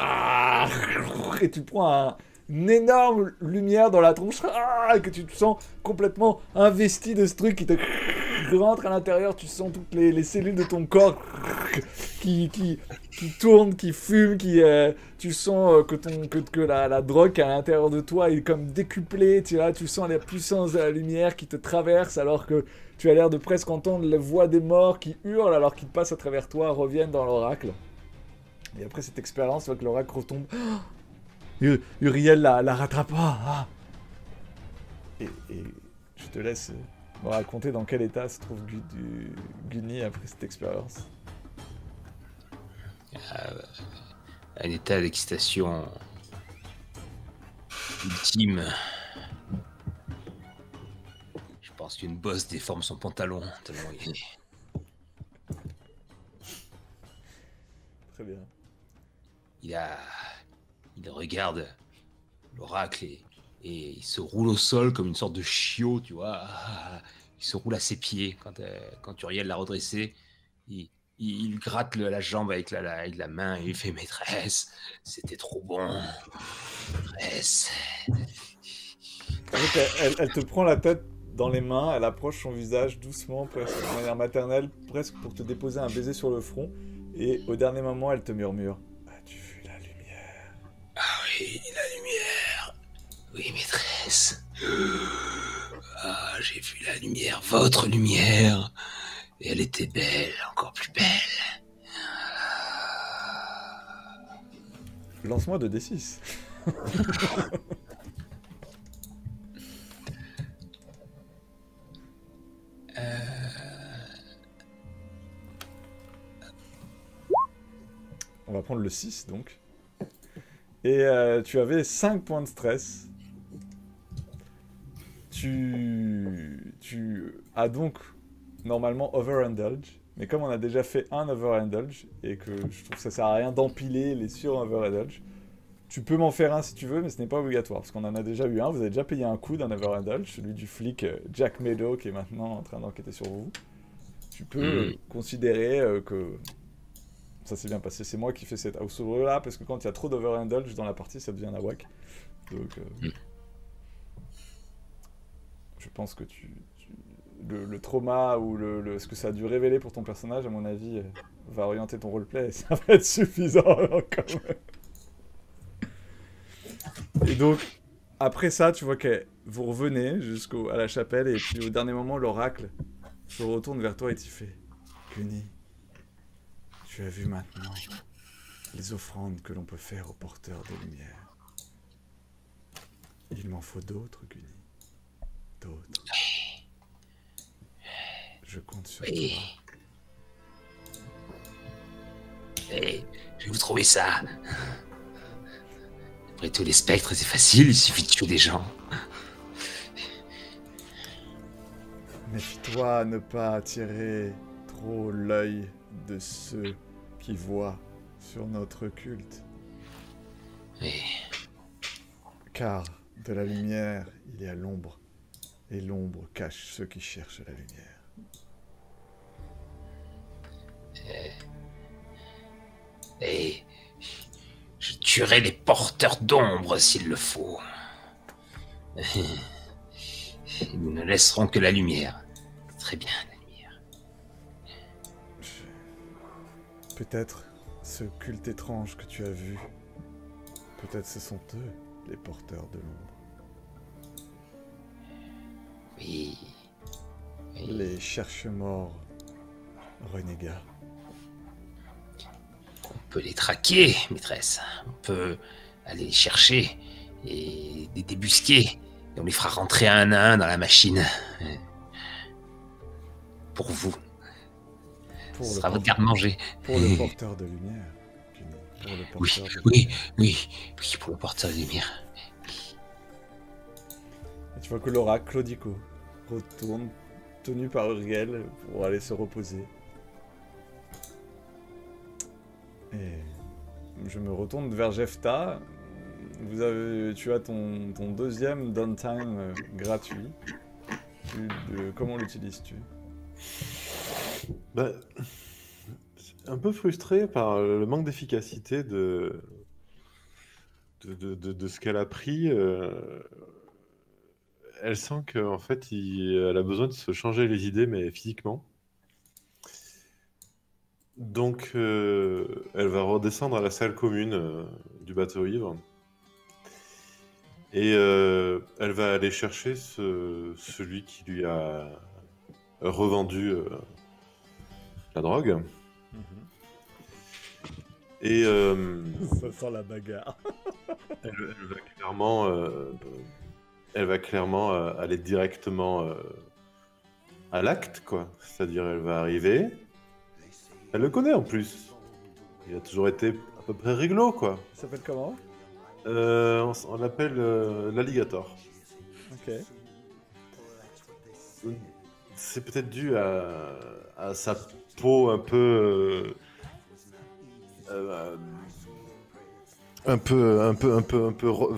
Et tu prends une énorme lumière dans la tronche et que tu te sens complètement investi de ce truc qui te rentre à l'intérieur. Tu sens toutes les cellules de ton corps qui tournent, qui fument, tu sens que la drogue qui est à l'intérieur de toi est comme décuplée. Tu sens la puissance de la lumière qui te traverse alors que tu as l'air de presque entendre les voix des morts qui hurlent alors qu'ils passent à travers toi, reviennent dans l'oracle. Et après cette expérience, tu vois que l'oracle retombe. Uriel la rattrapera. Et je te laisse me raconter dans quel état se trouve Gunny après cette expérience. Un état d'excitation ultime. Je pense qu'une bosse déforme son pantalon. Tellement il est... Très bien. Il regarde l'oracle et il se roule au sol comme une sorte de chiot, tu vois. Il se roule à ses pieds quand Uriel l'a redressé. Il gratte la jambe avec la main et il fait « Maîtresse, c'était trop bon. Maîtresse. » Elle te prend la tête dans les mains, elle approche son visage doucement, presque de manière maternelle, presque pour te déposer un baiser sur le front. Et au dernier moment, elle te murmure « As-tu vu la lumière ?» Ah oui, la lumière. Oui, maîtresse. Ah, j'ai vu la lumière, votre lumière. Et elle était belle, encore plus belle. Lance-moi de D6. On va prendre le 6 donc. Et tu avais 5 points de stress. Tu as donc normalement overindulge. Mais comme on a déjà fait un overindulge, et que je trouve que ça sert à rien d'empiler les sur-overindulge, tu peux m'en faire un si tu veux, mais ce n'est pas obligatoire. Parce qu'on en a déjà eu un, vous avez déjà payé un coup d'un overindulge, celui du flic Jack Meadow qui est maintenant en train d'enquêter sur vous. Tu peux considérer que ça s'est bien passé. C'est moi qui fais cette house rule là, parce que quand il y a trop d'overindulge dans la partie, ça devient la whack. Donc, je pense que le trauma ou ce que ça a dû révéler pour ton personnage, à mon avis, va orienter ton roleplay et ça va être suffisant quand même. Et donc, après ça, tu vois que vous revenez jusqu'à la chapelle et puis au dernier moment, l'oracle se retourne vers toi et t'y fait « Gunny, tu as vu maintenant les offrandes que l'on peut faire aux porteurs de lumière. Il m'en faut d'autres, Gunny. D'autres. Je compte sur toi. Et je vais vous trouver ça. Après tout, les spectres, c'est facile, il suffit de tuer des gens. Méfie-toi à ne pas attirer trop l'œil de ceux qui voient sur notre culte. Oui. Car de la lumière, il y a l'ombre. Et l'ombre cache ceux qui cherchent la lumière. Et je tuerai les porteurs d'ombre s'il le faut. Nous ne laisserons que la lumière. Très bien, la lumière. Peut-être ce culte étrange que tu as vu, peut-être ce sont eux, les porteurs de l'ombre. Oui. Les cherche-morts renégats. On peut les traquer, maîtresse. On peut aller les chercher et les débusquer. Et on les fera rentrer un à un dans la machine. Pour vous. Pour Ce le sera votre garde-manger. Pour le porteur de lumière. Pour le porteur de Oui, lumière. oui, pour le porteur de lumière. Et tu vois que l'oracle, Claudico, retourne, tenu par Uriel, pour aller se reposer. Et je me retourne vers Jefta. Tu as ton deuxième downtime gratuit. Comment l'utilises-tu? Bah, un peu frustré par le manque d'efficacité de ce qu'elle a pris. Elle sent qu'en fait, elle a besoin de se changer les idées, mais physiquement. Donc, elle va redescendre à la salle commune du bateau ivre. Et elle va aller chercher celui qui lui a revendu la drogue. Et Ça sent la bagarre. elle va clairement aller directement à l'acte, quoi. C'est-à-dire, elle va arriver. Elle le connaît en plus. Il a toujours été à peu près réglo, quoi. Il s'appelle comment? On l'appelle l'alligator. Ok. C'est peut-être dû à sa peau un peu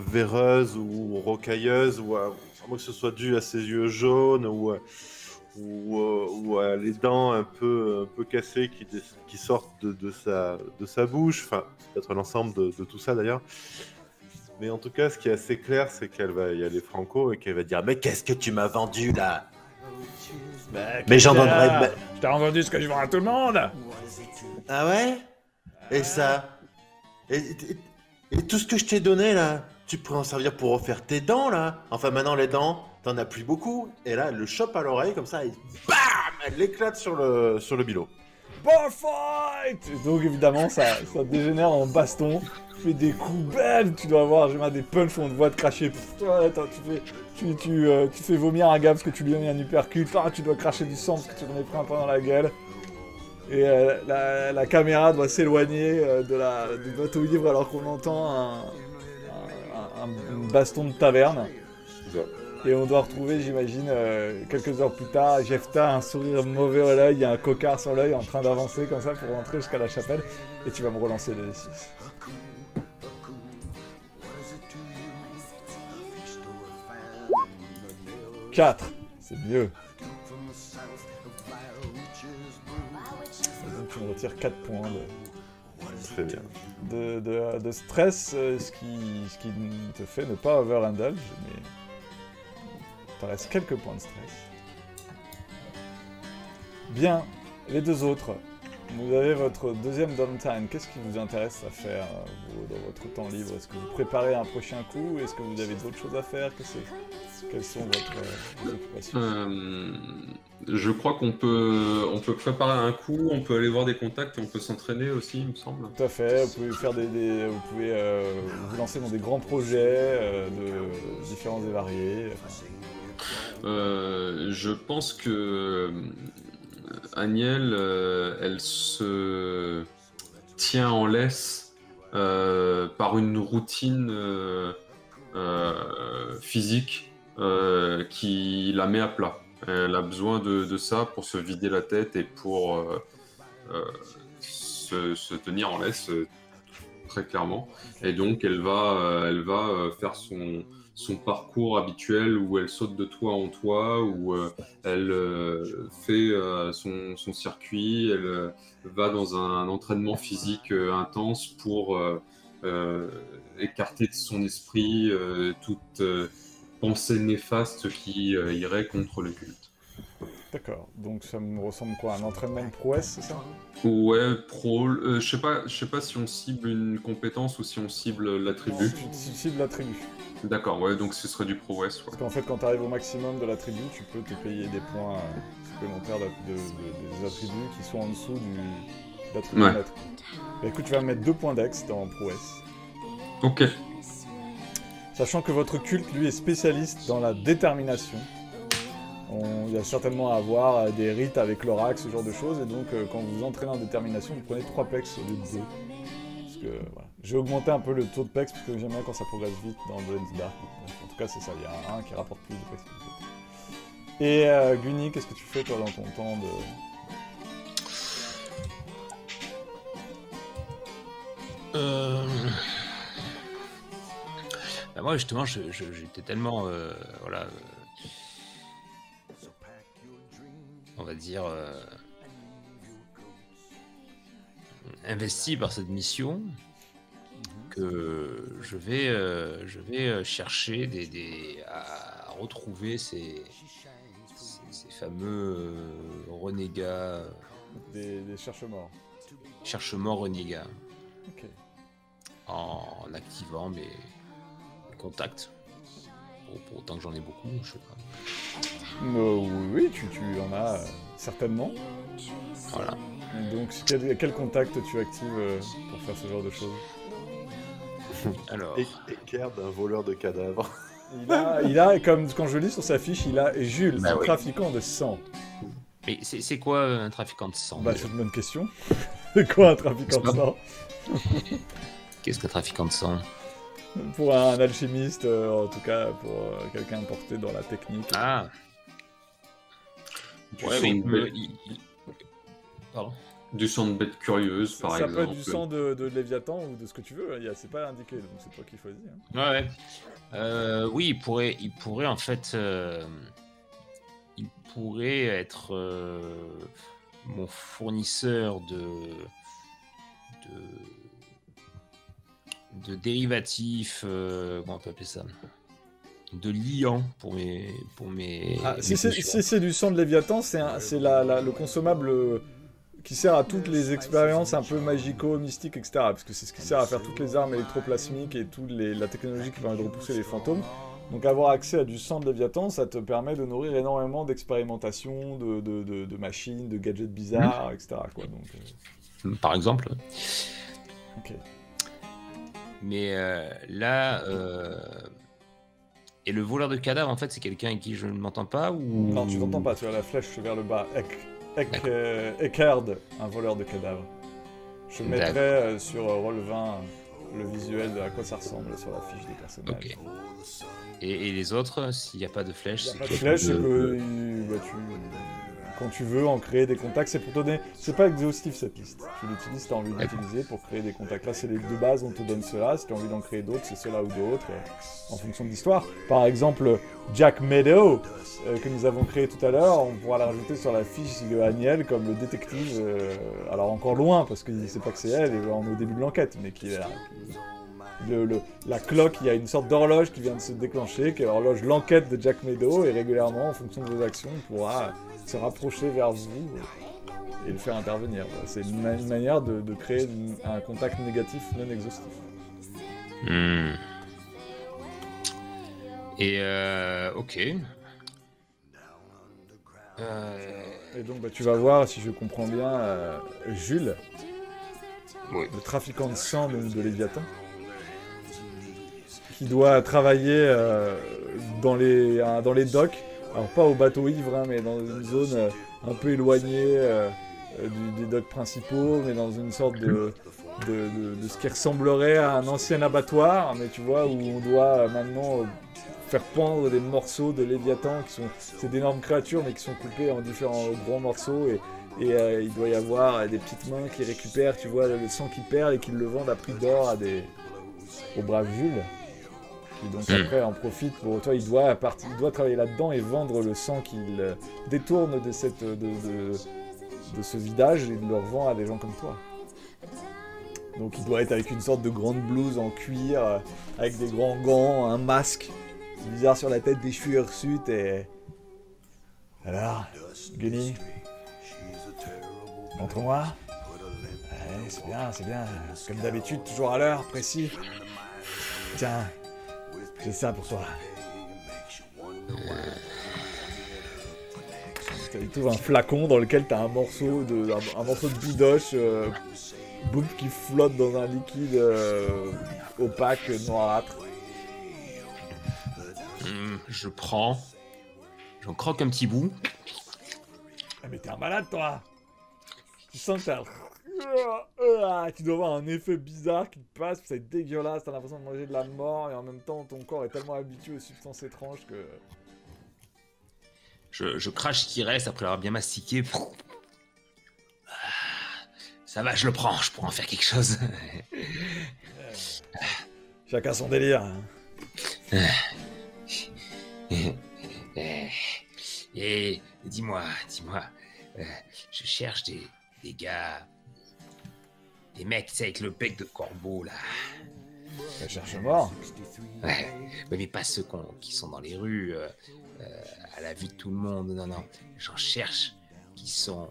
véreuse ou rocailleuse, ou à moins que ce soit dû à ses yeux jaunes ou à les dents un peu cassées qui sortent de sa bouche. Enfin, c'est peut-être l'ensemble de tout ça d'ailleurs. Mais en tout cas, ce qui est assez clair, c'est qu'elle va y aller franco et qu'elle va dire « Mais qu'est-ce que tu m'as vendu, là ?» Mais j'en donnerais... Je t'ai vendu ce que je vends à tout le monde. Ah ouais? Et ça? Et tout ce que je t'ai donné, là, tu pourrais en servir pour refaire tes dents, là? Enfin, maintenant, les dents, t'en as plus beaucoup. Et là, elle le chope à l'oreille, comme ça, et BAM! Elle l'éclate sur le bilo. Bar fight! Et donc évidemment, ça dégénère en baston. Tu fais des coups belles, tu dois avoir des punchs où on te voit te cracher. Attends, tu fais vomir un gars parce que tu lui as mis un uppercut. Tu dois cracher du sang parce que tu lui as pris un point dans la gueule. Et la caméra doit s'éloigner du bateau ivre alors qu'on entend un baston de taverne. Et on doit retrouver, j'imagine, quelques heures plus tard, Jefta, un sourire mauvais à l'œil, un cocard sur l'œil en train d'avancer comme ça pour rentrer jusqu'à la chapelle. Et tu vas me relancer le D6. 4, c'est mieux. Donc tu me retires 4 points Très bien. de stress, ce qui te fait ne pas overindulge, mais t'en reste quelques points de stress. Bien, les deux autres. Vous avez votre deuxième downtime. Qu'est-ce qui vous intéresse à faire dans votre temps libre? Est-ce que vous préparez un prochain coup? Est-ce que vous avez d'autres choses à faire? Quelles sont vos occupations? Je crois qu'on peut préparer un coup, on peut aller voir des contacts et on peut s'entraîner aussi, il me semble. Tout à fait. Vous pouvez faire vous pouvez vous lancer dans des grands projets différents et variés. Je pense que Aniel, elle se tient en laisse par une routine physique qui la met à plat. Elle a besoin de ça pour se vider la tête et pour se tenir en laisse, très clairement. Et donc elle va faire son parcours habituel où elle saute de toit en toit, où elle fait son circuit, elle va dans un entraînement physique intense pour écarter de son esprit toute pensée néfaste qui irait contre le culte. D'accord, donc ça me ressemble quoi? Un entraînement de prouesse, c'est ça? Ouais, je sais pas si on cible une compétence ou si on cible l'attribut. Tu cibles l'attribut. D'accord, ouais, donc ce serait du prouesse. Ouais. Parce qu'en fait, quand tu arrives au maximum de l'attribut, tu peux te payer des points supplémentaires des attributs qui sont en dessous de l'attribut Ouais. maître. Bah, écoute, tu vas mettre 2 points d'ex dans prouesse. Ok. Sachant que votre culte, lui, est spécialiste dans la détermination. Il y a certainement à avoir des rites avec l'oracle, ce genre de choses, et donc quand vous vous entraînez en détermination, vous prenez 3 pex au lieu de 2. Parce que, voilà. J'ai augmenté un peu le taux de pex, parce que j'aime bien quand ça progresse vite dans Blades Dark. En tout cas, c'est ça, il y a un qui rapporte plus de pex. Et Gunny, qu'est-ce que tu fais, toi, dans ton temps de... Bah moi, justement, j'étais tellement... voilà... on va dire... investi par cette mission que je vais chercher à retrouver ces fameux renégats, Des cherche-morts. cherche-morts renégats, Ok. en activant mes contacts. Pour autant que j'en ai beaucoup, je sais pas. Oui, tu en as certainement. Voilà. Donc, quel contact tu actives pour faire ce genre de choses? Alors, Équerre d'un voleur de cadavres. Il a, comme quand je lis sur sa fiche, il a Jules, Bah oui. trafiquant de sang. mais c'est quoi un trafiquant de sang? Bah, c'est une bonne question. C'est quoi un trafiquant de C'est sang? Qu'est-ce qu'un trafiquant de sang? Pour un alchimiste, en tout cas, pour quelqu'un porté dans la technique. Ah, Du ouais, sang mais de bête- pardon. du sang de bête curieuse, par Ça exemple. peut être du sang de Léviathan ou de ce que tu veux, c'est pas indiqué, donc c'est toi qui choisis. Hein. Ouais. Oui, il pourrait en fait, il pourrait être mon fournisseur dérivatif, comment on peut appeler ça, de liant pour mes Si potions. c'est du sang de Léviathan, c'est le consommable qui sert à toutes les expériences un peu magico, mystiques, etc. Parce que c'est ce qui sert à faire toutes les armes électroplasmiques et toute la technologie qui permet de repousser les fantômes. Donc avoir accès à du sang de Léviathan, ça te permet de nourrir énormément d'expérimentations, de machines, de gadgets bizarres, etc. Quoi. Donc, Par exemple. ok. Mais là, et le voleur de cadavres, en fait, c'est quelqu'un avec qui je ne m'entends pas ou... Non, tu t'entends pas, tu as la flèche vers le bas. Eckerd, un voleur de cadavres. Je mettrai sur Roll20 le visuel de à quoi ça ressemble sur la fiche des personnages. Ok. Et les autres, s'il n'y a pas de flèche, Il n'y a pas de flèche, c'est que quand tu veux en créer des contacts, c'est pour donner. C'est pas exhaustif cette liste. Tu l'utilises si tu as envie d'utiliser pour créer des contacts. Là, c'est les deux bases, on te donne cela. Si tu as envie d'en créer d'autres, c'est cela ou d'autres, en fonction de l'histoire. Par exemple, Jack Meadow, que nous avons créé tout à l'heure, on pourra la rajouter sur la fiche de Aniel comme le détective. Alors encore loin, parce qu'il ne sait pas que c'est elle, et on est au début de l'enquête, mais qui est là. La cloque, il y a une sorte d'horloge qui vient de se déclencher, qui est l'horloge l'enquête de Jack Meadow, et régulièrement, en fonction de vos actions, on pourra se rapprocher vers vous et le faire intervenir. C'est une manière de créer un contact négatif non exhaustif. Et ok. Et donc tu vas voir, si je comprends bien, Jules, Oui. le trafiquant de sang de Léviathan, qui doit travailler dans les docks, alors pas au bateau ivre, hein, mais dans une zone un peu éloignée des docks principaux, mais dans une sorte de ce qui ressemblerait à un ancien abattoir, mais tu vois, où on doit maintenant faire pendre des morceaux de Léviathan, c'est d'énormes créatures, mais qui sont coupées en différents gros morceaux, et il doit y avoir des petites mains qui récupèrent, tu vois, le sang qui perd et qui le vendent à prix d'or au brave Jules. Et donc après en profite pour toi, il doit travailler là-dedans et vendre le sang qu'il détourne de ce vidage et de le revend à des gens comme toi. Donc il doit être avec une sorte de grande blouse en cuir, avec des grands gants, un masque bizarre sur la tête, des cheveux hirsutes et... Alors, Gunny, montre-moi. Ouais, c'est bien. Comme d'habitude, toujours à l'heure, précis. Tiens. C'est ça pour toi. Tu trouves un flacon dans lequel tu as un morceau de bidoche qui flotte dans un liquide opaque, noirâtre. Je prends, j'en croque un petit bout. Ah, mais t'es un malade, toi. Tu sens que t'as... Tu dois avoir un effet bizarre qui te passe, c'est dégueulasse, t'as l'impression de manger de la mort, et en même temps ton corps est tellement habitué aux substances étranges que... Je crache ce qui reste après l'avoir bien mastiqué. Ça va, je le prends, je pourrais en faire quelque chose. Chacun son délire. Et dis-moi, je cherche des gars... Des mecs, tu sais, avec le bec de corbeau, là. Ça cherche mort. Ouais, mais pas ceux qui sont dans les rues, à la vue de tout le monde. Non. J'en cherche qui sont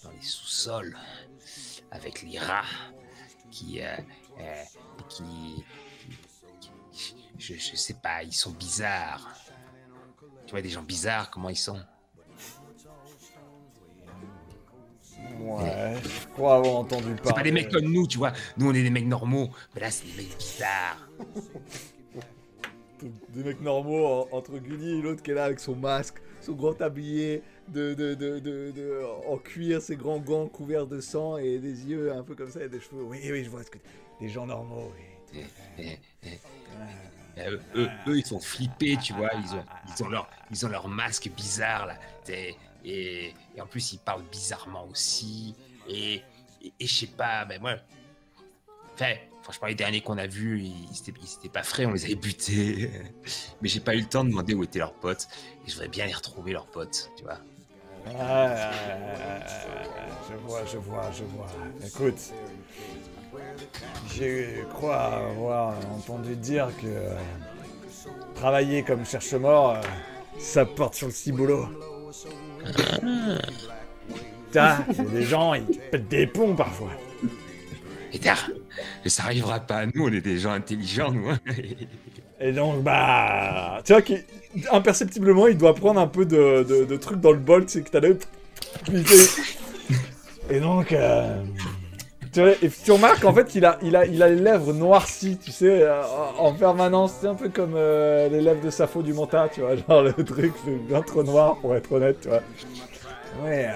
dans les sous-sols, avec les rats, je sais pas, ils sont bizarres. Tu vois, des gens bizarres, comment ils sont? Ouais, je crois avoir entendu parler. C'est pas des mecs comme nous, tu vois. Nous, on est des mecs normaux. Mais là, c'est des mecs bizarres. Des mecs normaux entre Gunny et l'autre qui est là avec son masque, son grand tablier en cuir, ses grands gants couverts de sang et des yeux un peu comme ça et des cheveux. Oui, je vois ce que... Des gens normaux, oui. Eux, ils sont flippés, tu vois. Ils ont leur masque bizarre, là. Et en plus, ils parlent bizarrement aussi. Et je sais pas, ben moi... Enfin, franchement, les derniers qu'on a vus, ils étaient pas frais, on les avait butés. Mais j'ai pas eu le temps de demander où étaient leurs potes. Et je voudrais bien les retrouver, leurs potes, tu vois. Je vois. Écoute, Je crois avoir entendu dire que travailler comme cherche-mort, ça porte sur le ciboulot. Putain, il y a des gens, ils pètent des plombs parfois. Et mais ça arrivera pas à nous, on est des gens intelligents, nous. Hein. Et donc, bah... Tu vois qu'imperceptiblement, il doit prendre un peu de trucs dans le bol, tu sais, que t'as l'œil... Et donc... Tu vois, et tu remarques en fait qu'il a les lèvres noircies, tu sais, en permanence. C'est un peu comme les lèvres de Sappho du Manta, tu vois. Genre le truc, c'est bien trop noir pour être honnête, tu vois. Ouais,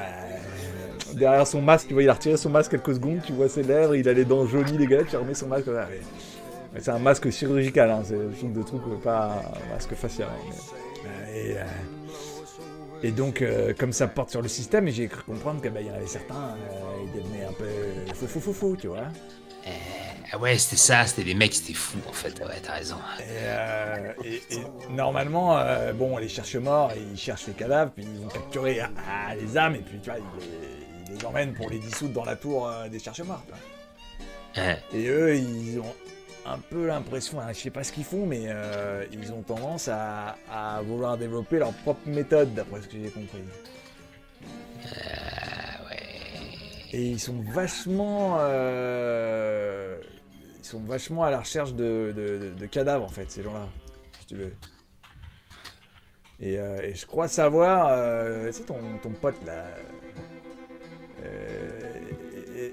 derrière son masque, tu vois, il a retiré son masque quelques secondes, tu vois ses lèvres, il a les dents jolies, les gars, tu remets son masque. Là, mais c'est un masque chirurgical, hein, c'est le truc de truc, pas un masque facial. Hein, mais, et donc, comme ça porte sur le système, j'ai cru comprendre qu'il y en avait certains, ils devenaient un peu fou, tu vois. Ah ouais, c'était ça, c'était des mecs, c'était fou en fait, ouais, t'as raison. Et normalement, bon, les cherche-morts, ils cherchent les cadavres, puis ils vont capturer les âmes, et puis tu vois, ils les emmènent pour les dissoudre dans la tour des cherche-morts. Et eux, ils ont un peu l'impression, je sais pas ce qu'ils font, mais ils ont tendance à vouloir développer leur propre méthode, d'après ce que j'ai compris. Ouais. Et ils sont vachement à la recherche de cadavres, en fait, ces gens-là, si tu veux. Et je crois savoir, tu sais, ton pote, là...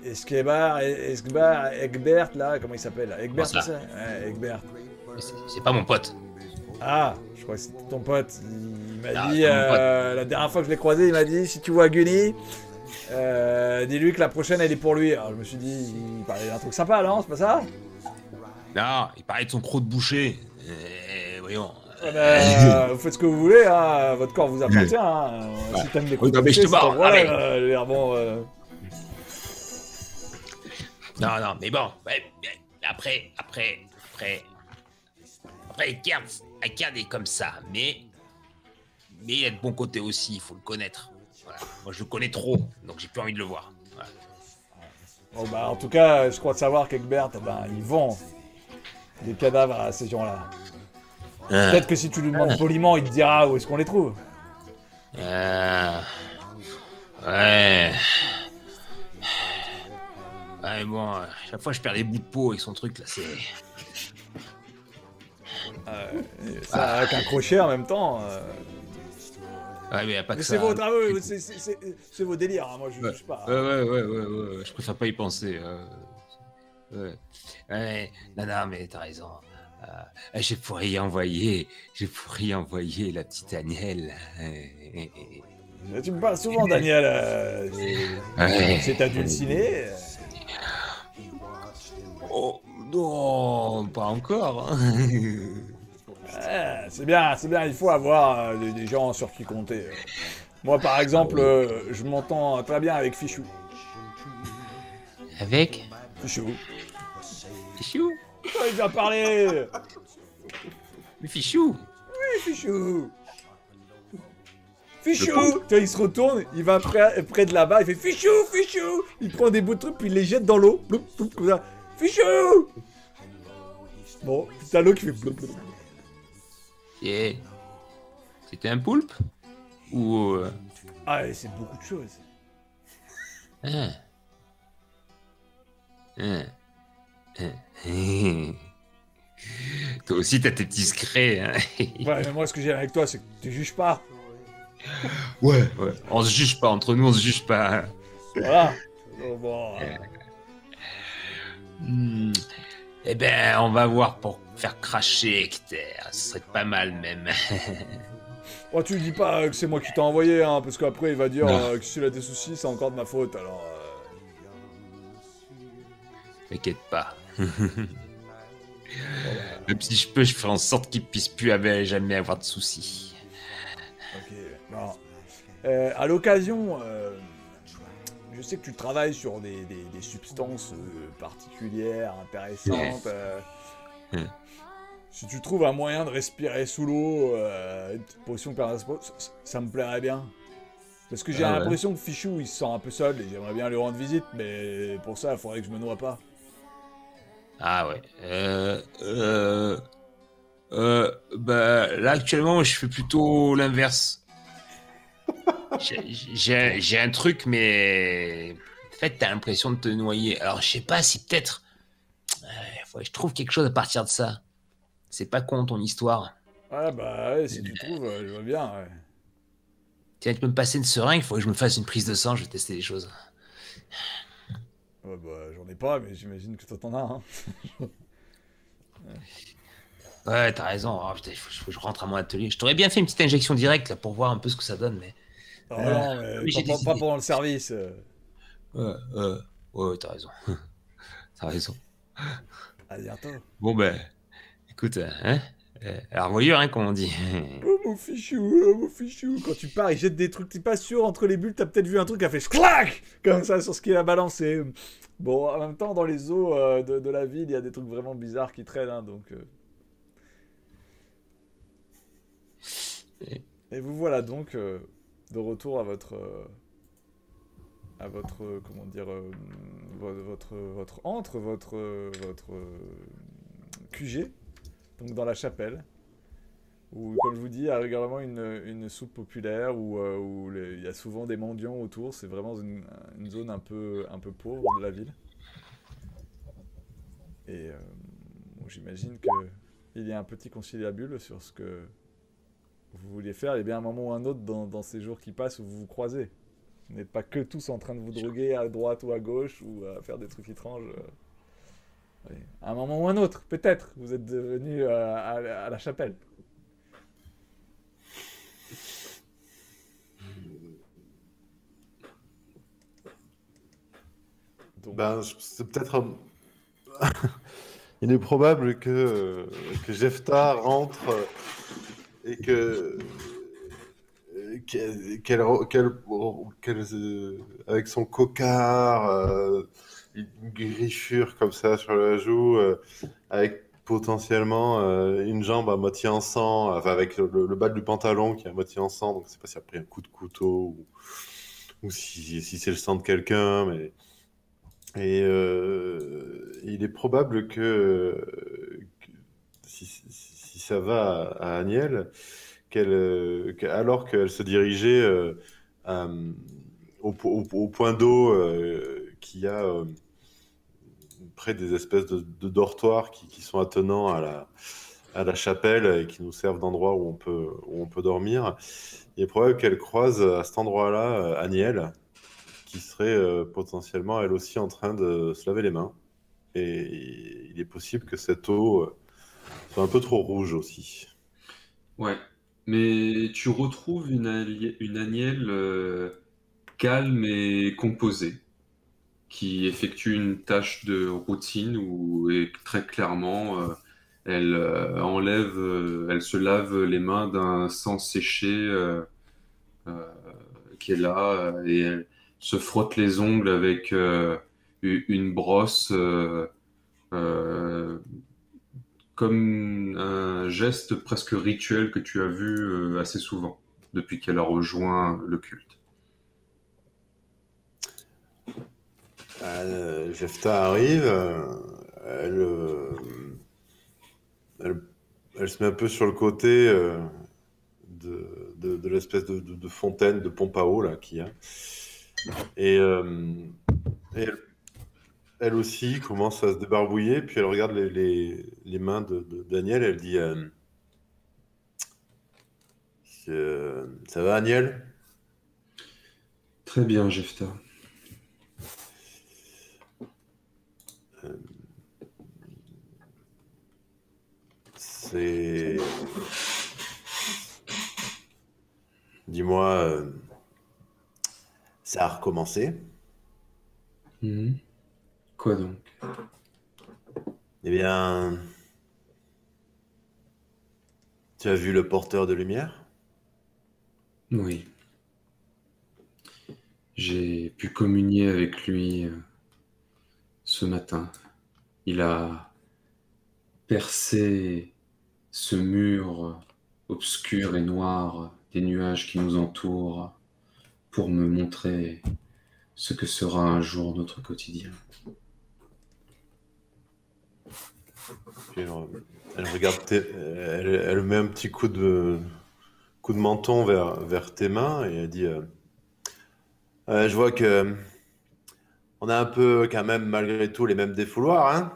Escobar, Egbert, là, comment il s'appelle? Egbert, c'est ça? Ouais, Egbert. C'est pas mon pote. Ah, je crois que c'était ton pote. Il m'a Non, dit, la dernière fois que je l'ai croisé, il m'a dit, si tu vois Gunny, dis-lui que la prochaine, elle est pour lui. Alors je me suis dit, il parlait d'un truc sympa, non? C'est pas ça? Non, il parlait de son croc de boucher. Voyons. Vous faites ce que vous voulez, hein. Votre corps vous appartient. Hein. Si t'aimes les coups de mais je te boucher, barre. voilà, bon... Non, mais bon, ouais, après, Eckerd est comme ça, mais il a de bons côtés aussi, il faut le connaître. Voilà. Moi, je le connais trop, donc j'ai plus envie de le voir. Voilà. Bon, bah, en tout cas, je crois savoir qu'Egbert, il vend des cadavres à ces gens-là. Peut-être que si tu lui demandes poliment, il te dira où est-ce qu'on les trouve. Ouais. Ouais, bon, chaque fois je perds des bouts de peau avec son truc là, c'est. Ça avec un crochet en même temps. Ouais, mais y a pas que Mais ça. c'est vos travaux, c'est vos délires, hein, moi je juge pas. Ouais, je préfère pas y penser. Ouais, non, mais t'as raison. Je pourrais y envoyer la petite Aniel. Tu me parles souvent, Daniel. C'est adulciné. Oh, non, pas encore. C'est bien, il faut avoir des gens sur qui compter. Moi, par exemple, je m'entends très bien avec Fichou. Avec Fichou. Fichou? Oh, il vient parler. Mais Fichou? Oui, Fichou. Fichou. Tu vois, il se retourne, il va près de là-bas, il fait Fichou. Il prend des bouts de trucs, puis il les jette dans l'eau. Bloup, bloup, comme ça. Fichou. Bon, t'as l'eau qui fait bloup, bloup. Yeah. C'était un poulpe? Ou... Ah, c'est beaucoup de choses. Toi aussi, t'as tes petits secrets. Hein. Ouais, mais moi, ce que j'aime avec toi, c'est que tu juges pas. Ouais. On se juge pas, entre nous, on se juge pas. Voilà. Bon. Eh ben, on va voir pour faire cracher Hector. Ce serait pas mal, même. Oh, tu lui dis pas que c'est moi qui t'ai envoyé, hein, parce qu'après, il va dire que s'il a des soucis, c'est encore de ma faute, alors... T'inquiète pas. Même si je peux, je ferai en sorte qu'il puisse plus jamais avoir de soucis. Ok, bon. À l'occasion, je sais que tu travailles sur des substances particulières, intéressantes. Si tu trouves un moyen de respirer sous l'eau, une petite potion ça me plairait bien. Parce que j'ai l'impression que Fichou, il se sent un peu seul et j'aimerais bien lui rendre visite, mais pour ça, il faudrait que je me noie pas. Ah ouais. Bah, là, actuellement, je fais plutôt l'inverse. J'ai un truc, mais en fait, t'as l'impression de te noyer. Alors, je sais pas si peut-être. Faut que je trouve quelque chose à partir de ça. C'est pas con ton histoire. Ouais, bah ouais, si tu trouves, je vois bien, ouais. Tiens, tu peux me passer une seringue, il faut que je me fasse une prise de sang, je vais tester des choses. Ouais, bah j'en ai pas, mais j'imagine que toi t'en as, hein. Ouais, t'as raison. Oh, putain, faut que je rentre à mon atelier. Je t'aurais bien fait une petite injection directe là, pour voir un peu ce que ça donne, mais. Oh non, mais Oui, j'ai des pas idées. pendant le service. Ouais, ouais, t'as raison. T'as raison. À bientôt. Bon, ben, écoute, hein, à la revoyure, hein, comme on dit. Oh mon fichou, quand tu pars, il jette des trucs, t'es pas sûr, entre les bulles, t'as peut-être vu un truc qui a fait clac comme ça sur ce qu'il a balancé. Bon, en même temps, dans les eaux de la ville, il y a des trucs vraiment bizarres qui traînent, hein, donc... Et vous voilà donc de retour à votre comment dire, votre antre, votre QG, donc dans la chapelle. Où, comme je vous dis, il y a régulièrement une soupe populaire où il y a souvent des mendiants autour. C'est vraiment une zone un peu pauvre de la ville. Et bon, j'imagine qu'il y a un petit conciliabule sur ce que vous vouliez faire. Il y a bien un moment ou un autre dans ces jours qui passent où vous vous croisez. Vous n'êtes pas que tous en train de vous droguer à droite ou à gauche ou à faire des trucs étranges. Oui. À un moment ou un autre, peut-être, vous êtes devenus à la chapelle. Donc, Ben, c'est peut-être. Il est probable que Jefta rentre et avec son cocard, une griffure comme ça sur la joue, avec potentiellement une jambe à moitié en sang, enfin avec le bas du pantalon qui est à moitié en sang, donc je sais pas s'il a pris un coup de couteau ou si c'est le sang de quelqu'un, mais il est probable que si ça va à Aniel, alors qu'elle se dirigeait à- au point d'eau qu'il y a près des espèces de dortoirs qui sont attenants à la chapelle et qui nous servent d'endroit où on peut dormir, il est probable qu'elle croise à cet endroit-là Aniel, qui serait potentiellement elle aussi en train de se laver les mains. Et il est possible que cette eau soit un peu trop rouge aussi. Ouais. Mais tu retrouves une Anielle calme et composée, qui effectue une tâche de routine où et très clairement elle elle se lave les mains d'un sang séché euh, qui est là et elle se frotte les ongles avec une brosse euh, comme un geste presque rituel que tu as vu assez souvent depuis qu'elle a rejoint le culte. Jefta arrive, elle, elle, elle se met un peu sur le côté de l'espèce de fontaine, de pompe à eau là qu'il y a. Et, et elle aussi commence à se débarbouiller, puis elle regarde les mains de Daniel, elle dit ça va, Daniel? Très bien, Jefta. C'est. Dis-moi, ça a recommencé? Mhm. Quoi donc? Eh bien, tu as vu le porteur de lumière? Oui. J'ai pu communier avec lui ce matin. Il a percé ce mur obscur et noir des nuages qui nous entourent pour me montrer ce que sera un jour notre quotidien. Puis elle regarde elle met un petit coup de menton vers tes mains et elle dit je vois que on a un peu quand même malgré tout les mêmes défouloirs, hein?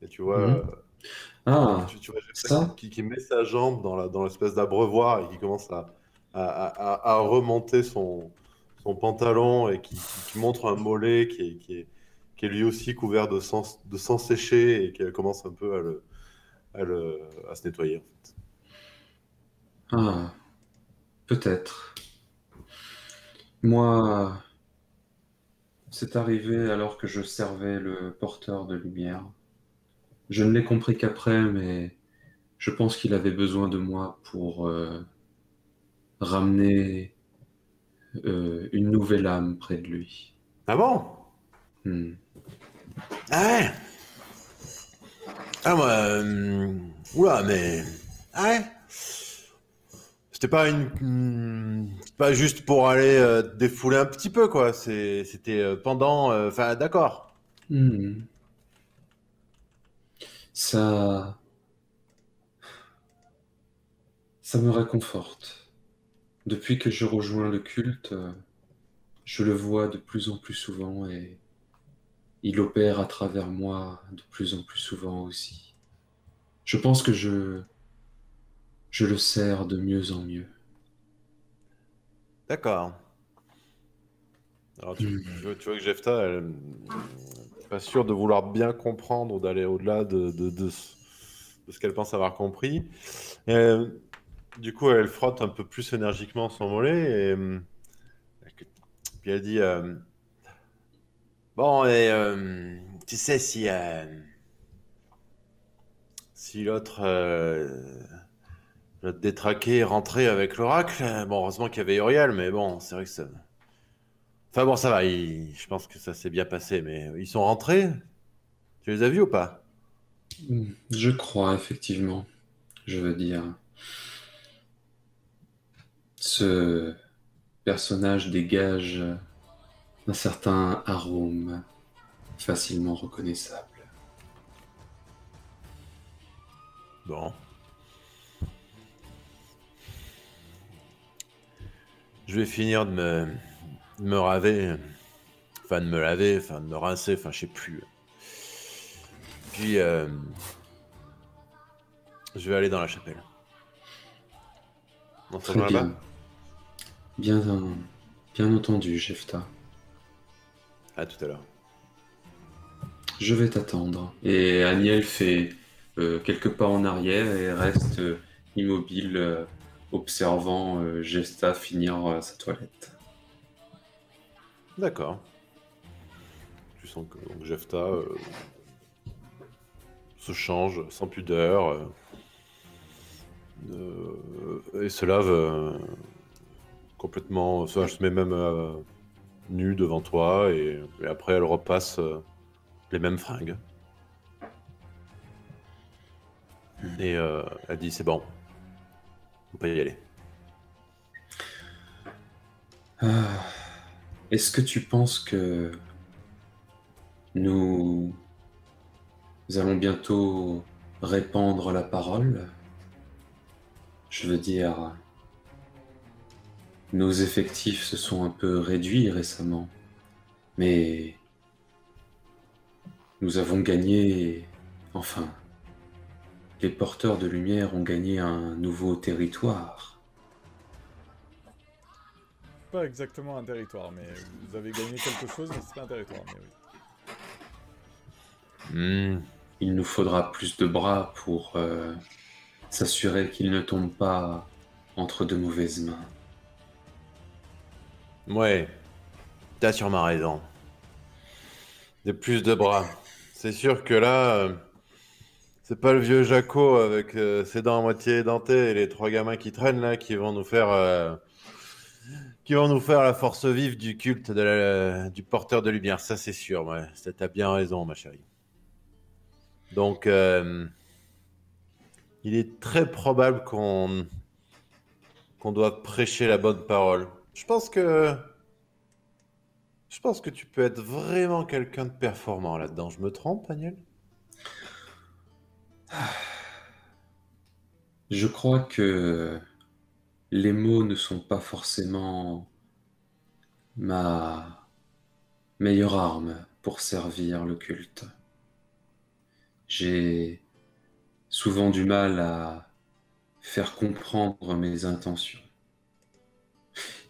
Et tu vois, Mhm. Ah, tu vois Jefta ça? qui met sa jambe dans l'espèce d'abreuvoir et qui commence à remonter son pantalon et qui montre un mollet qui est lui aussi couvert de sang séché et qui commence un peu à se nettoyer, en fait. Ah, peut-être. Moi, c'est arrivé alors que je servais le porteur de lumière. Je ne l'ai compris qu'après, mais je pense qu'il avait besoin de moi pour ramener une nouvelle âme près de lui. Ah bon? Hmm. Ah ouais? Ah moi, oula, mais... Ah ouais? C'était pas pas juste pour aller te défouler un petit peu, quoi. C'était pendant... Enfin, d'accord. Hmm. Ça, ça me réconforte. Depuis que je rejoins le culte, je le vois de plus en plus souvent et il opère à travers moi de plus en plus souvent aussi. Je pense que je le sers de mieux en mieux. D'accord. Alors Hmm. tu vois que Jefta, elle n'est pas sûre de vouloir bien comprendre ou d'aller au-delà de ce qu'elle pense avoir compris. Et, du coup, elle frotte un peu plus énergiquement son mollet et puis elle dit bon, et tu sais, si l'autre détraqué est rentré avec l'oracle, bon, heureusement qu'il y avait Uriel, mais bon, c'est vrai que ça. Enfin bon, ça va, je pense que ça s'est bien passé, mais ils sont rentrés? Tu les as vus ou pas? Je crois effectivement, je veux dire, ce personnage dégage un certain arôme facilement reconnaissable. Bon. Je vais finir de me raver, enfin de me laver, enfin de me rincer, enfin je sais plus. Puis je vais aller dans la chapelle. On se Très rejoint bien, là-bas? bien, bien entendu, Jefta. À tout à l'heure. Je vais t'attendre. Et Aniel fait quelques pas en arrière et reste immobile, observant Gesta finir sa toilette. D'accord. Tu sens que donc, Jefta se change sans pudeur et se lave complètement. Ça, je se met même nue devant toi et après elle repasse les mêmes fringues. Et elle dit c'est bon, on peut y aller. Ah, est-ce que tu penses que nous allons bientôt répandre la parole? Je veux dire, nos effectifs se sont un peu réduits récemment, mais nous avons gagné, enfin, les porteurs de lumière ont gagné un nouveau territoire. Pas exactement un territoire, mais vous avez gagné quelque chose, mais c'est pas un territoire, mais oui. Hmm. Il nous faudra plus de bras pour s'assurer qu'ils ne tombent pas entre de mauvaises mains. Ouais, t'as sûrement raison. Des plus de bras. C'est sûr que là, c'est pas le vieux Jaco avec ses dents à moitié édentées et les trois gamins qui traînent là qui vont nous faire la force vive du culte du porteur de lumière. Ça, c'est sûr. Ouais. T'as bien raison, ma chérie. Donc, il est très probable qu'on doit prêcher la bonne parole. Je pense que tu peux être vraiment quelqu'un de performant là-dedans. Je me trompe, Daniel? Je crois que les mots ne sont pas forcément ma meilleure arme pour servir le culte. J'ai souvent du mal à faire comprendre mes intentions.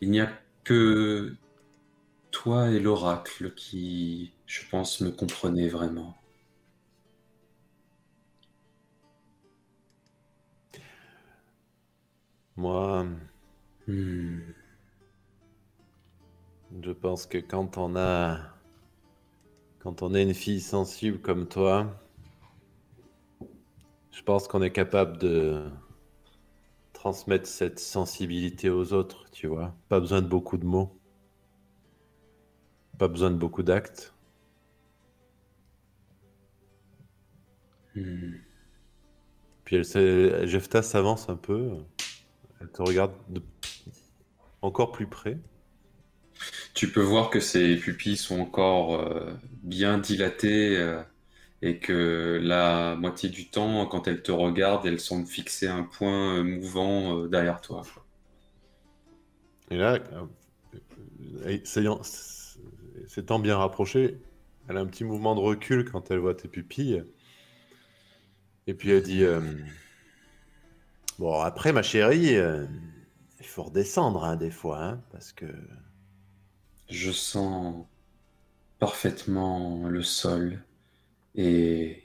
Il n'y a que toi et l'oracle qui, je pense, me comprenez vraiment. Moi, Hmm. je pense que quand on est une fille sensible comme toi, je pense qu'on est capable de transmettre cette sensibilité aux autres, tu vois. Pas besoin de beaucoup de mots, pas besoin de beaucoup d'actes. Hmm. Puis Jefta s'avance un peu, elle te regarde encore plus près. Tu peux voir que ses pupilles sont encore bien dilatées et que la moitié du temps, quand elle te regarde, elle semble fixer un point mouvant derrière toi. Et là, s'étant bien rapprochée, elle a un petit mouvement de recul quand elle voit tes pupilles. Et puis elle dit bon, après, ma chérie, il faut redescendre hein, des fois, hein, parce que Je sens parfaitement le sol et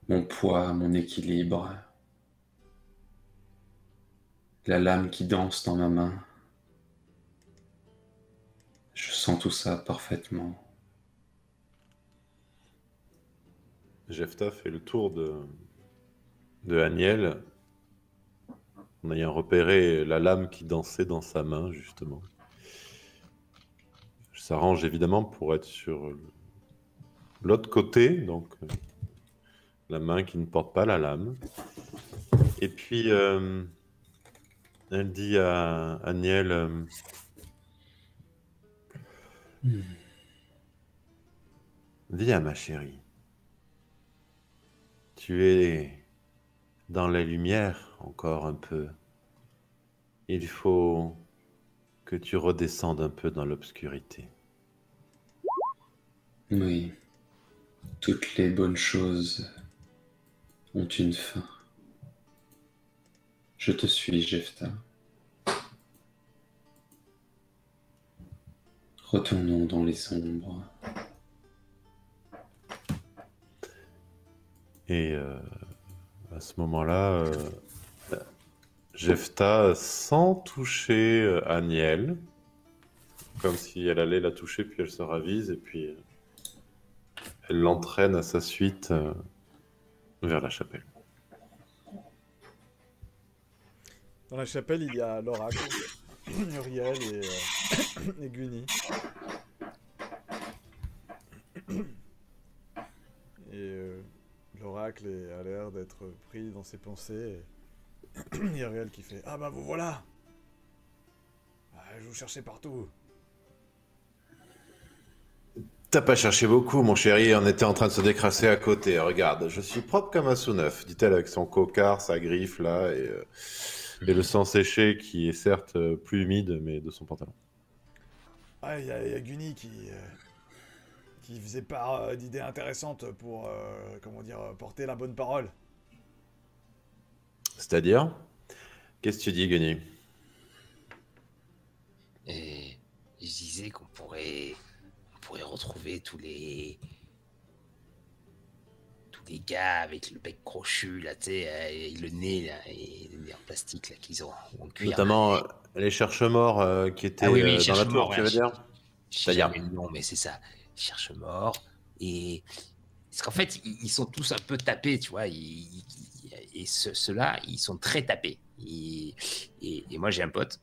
mon poids, mon équilibre, la lame qui danse dans ma main. Je sens tout ça parfaitement. Jefta fait le tour de Aniel en ayant repéré la lame qui dansait dans sa main, justement. Je s'arrange évidemment pour être sur l'autre côté, donc la main qui ne porte pas la lame. Et puis, elle dit à Aniel, viens ma chérie, tu es dans la lumière encore un peu. Il faut que tu redescendes un peu dans l'obscurité. Oui, toutes les bonnes choses ont une fin. Je te suis, Jefta. Retournons dans les ombres. Et à ce moment-là, Jefta, sans toucher Aniel, comme si elle allait la toucher, puis elle se ravise, et puis elle l'entraîne à sa suite vers la chapelle. Dans la chapelle, il y a l'oracle, Uriel et Guni. Et l'oracle a l'air d'être pris dans ses pensées. Et Uriel qui fait ah bah vous voilà. Ah, je vous cherchais partout. T'as pas cherché beaucoup, mon chéri, on était en train de se décrasser à côté. Regarde, je suis propre comme un sous-neuf, dit-elle avec son cocard, sa griffe là, et le sang séché qui est certes plus humide, mais de son pantalon. Ah, il y a Guni qui faisait part d'idées intéressantes pour, comment dire, porter la bonne parole. C'est-à-dire? Qu'est-ce que tu dis, Gunny? Et je disais qu'on pourrait retrouver tous les gars avec le bec crochu là, tu sais, et le nez là, et le nez en plastique là qu'ils ont en cuir. Notamment les cherches-morts qui étaient oui, dans la tour, cherche-morts, tu veux dire? je sais C'est-à-dire? jamais le nom, mais c'est ça, cherche-morts. Et parce qu'en fait, ils sont tous un peu tapés, tu vois. Et ceux-là, ils sont très tapés. Et moi, j'ai un pote,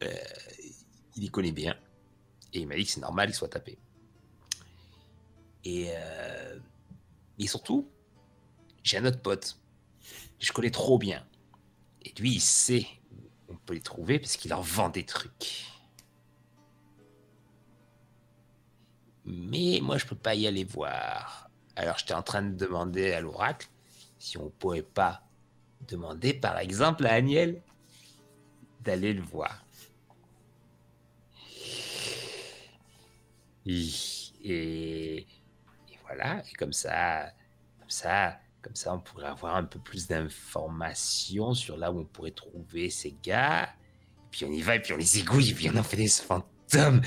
il les connaît bien, et il m'a dit que c'est normal qu'ils soient tapés. Et surtout, j'ai un autre pote, que je connais trop bien. Et lui, il sait où on peut les trouver parce qu'il leur vend des trucs. Mais moi, je peux pas y aller voir. Alors, j'étais en train de demander à l'oracle si on pourrait pas Demandez par exemple à Aniel d'aller le voir. Et voilà, et comme ça, on pourrait avoir un peu plus d'informations sur là où on pourrait trouver ces gars. Et puis on y va, et puis on les égouille, et puis on en fait des fantômes.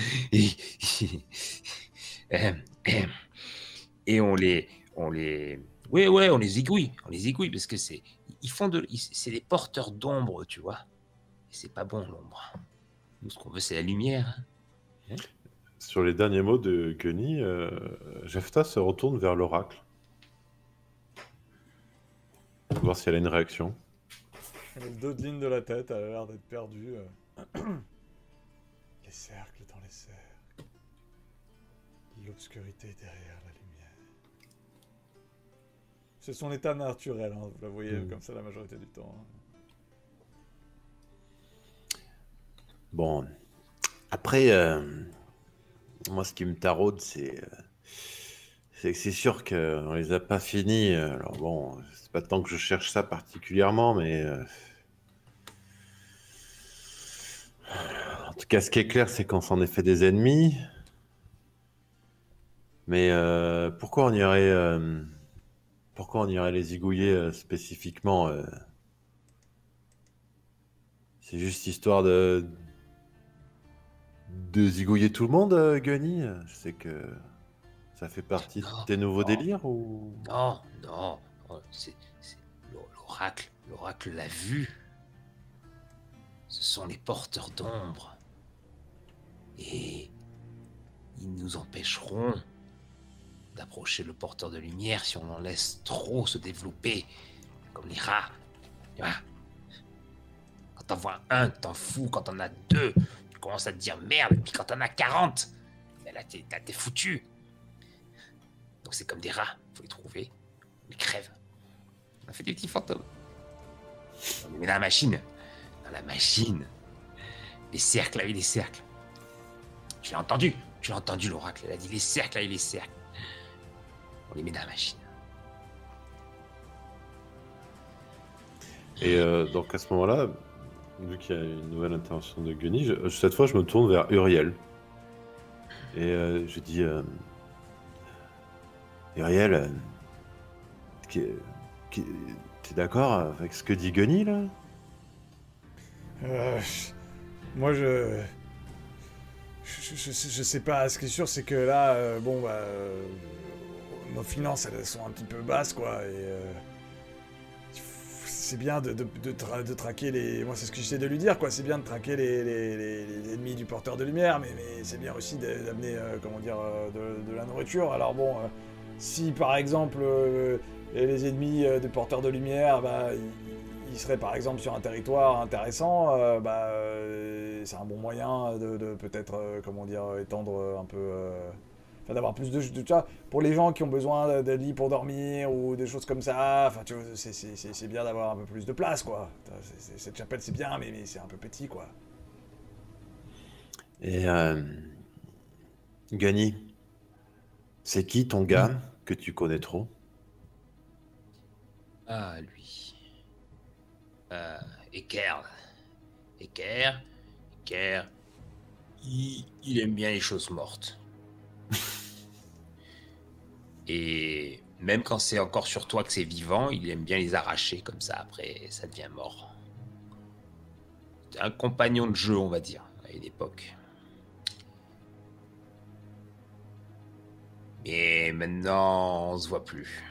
Euh, euh, Et on les... Ouais, on les égouille, parce que c'est... c'est des porteurs d'ombre, tu vois. Et c'est pas bon, l'ombre. Nous, ce qu'on veut, c'est la lumière. Sur les derniers mots de Gunny, Jefta se retourne vers l'oracle. Pour voir si elle a une réaction. Les deux lignes de la tête, elle a l'air d'être perdue. Les cercles dans les cercles. L'obscurité derrière la lumière. C'est son état naturel, hein, vous la voyez comme ça la majorité du temps. Hein. Bon. Après, moi, ce qui me taraude, c'est que c'est sûr qu'on les a pas finis. Alors bon, c'est pas tant que je cherche ça particulièrement, mais en tout cas, ce qui est clair, c'est qu'on s'en est fait des ennemis. Mais pourquoi on irait les zigouiller spécifiquement C'est juste histoire de zigouiller tout le monde, Gunny? Je sais que ça fait partie de tes nouveaux délires ou... Non. C'est l'oracle. L'oracle l'a vu. Ce sont les porteurs d'ombre. Et ils nous empêcheront d'approcher le porteur de lumière si on en laisse trop se développer, comme les rats. Tu vois? Quand t'en vois un, t'en fous. Quand t'en as deux, tu commences à te dire merde. Et puis quand t'en as 40, ben là, t'es foutu. Donc c'est comme des rats. Faut les trouver. On les crève. On a fait des petits fantômes. On les met dans la machine. Dans la machine. Les cercles, là, oui, les cercles. Tu l'as entendu, l'oracle. Elle a dit les cercles, là, et les cercles. On les met dans la machine. Et donc à ce moment-là, vu qu'il y a une nouvelle intervention de Gunny, cette fois je me tourne vers Uriel. Et je dis... Uriel, t'es d'accord avec ce que dit Gunny, là? Moi, je sais pas. Ce qui est sûr, c'est que là, nos finances, elles sont un petit peu basses, quoi. Et c'est bien de traquer les... Moi, c'est ce que j'essaie de lui dire, quoi. C'est bien de traquer les ennemis du porteur de lumière, mais c'est bien aussi d'amener, de la nourriture. Alors bon, si par exemple les ennemis du porteur de lumière, ils seraient par exemple sur un territoire intéressant, c'est un bon moyen de peut-être, étendre un peu... d'avoir plus de tu vois, pour les gens qui ont besoin de lits pour dormir ou des choses comme ça, enfin tu vois, c'est bien d'avoir un peu plus de place, quoi. Cette chapelle c'est bien, mais c'est un peu petit, quoi. Et Gunny, c'est qui ton gars que tu connais trop? Ah, lui. Eker. Il aime bien les choses mortes. Et même quand c'est encore sur toi que c'est vivant, il aime bien les arracher comme ça, après ça devient mort. C'est un compagnon de jeu, on va dire, à une époque. Mais maintenant, on se voit plus.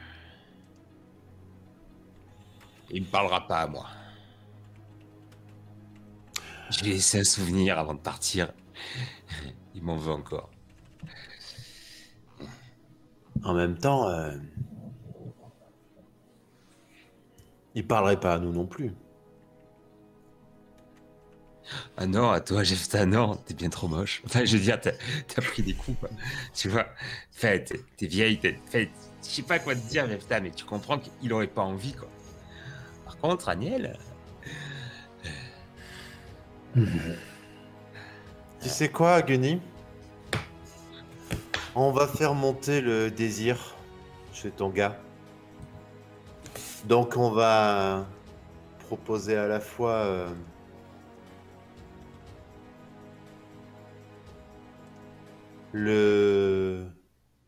Il me parlera pas à moi. Je lui ai laissé un souvenir avant de partir. Il m'en veut encore. En même temps, il parlerait pas à nous non plus. Ah non, à toi, Jefta, non, t'es bien trop moche. Enfin, je veux dire, t'as pris des coups, quoi. Tu vois, enfin, t'es vieille, je sais pas quoi te dire, Jefta, mais tu comprends qu'il aurait pas envie, quoi. Par contre, Aniel... Tu sais quoi, Gunny? On va faire monter le désir chez ton gars. Donc on va proposer à la fois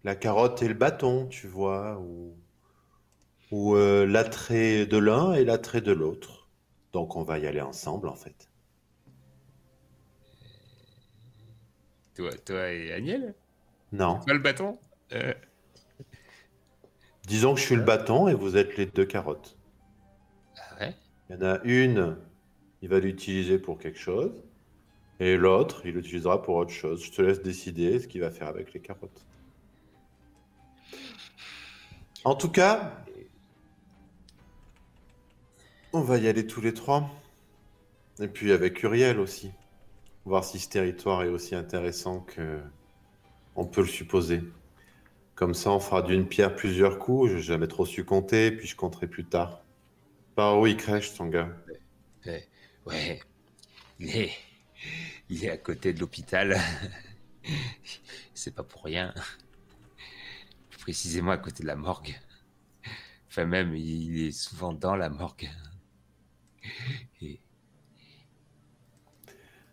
la carotte et le bâton, tu vois, ou l'attrait de l'un et l'attrait de l'autre. Donc on va y aller ensemble en fait. Toi et Agnel? Non. Toi le bâton? Disons que je suis le bâton et vous êtes les deux carottes. Ah ouais? Il y en a une, il va l'utiliser pour quelque chose, et l'autre, il l'utilisera pour autre chose. Je te laisse décider ce qu'il va faire avec les carottes. En tout cas, on va y aller tous les trois. Et puis avec Uriel aussi. Voir si ce territoire est aussi intéressant que on peut le supposer. Comme ça, on fera d'une pierre plusieurs coups. Je n'ai jamais trop su compter, puis je compterai plus tard. Par où il crèche, ton gars? Ouais, il est, il est à côté de l'hôpital. C'est pas pour rien. Plus précisément à côté de la morgue. Enfin même, il est souvent dans la morgue. Et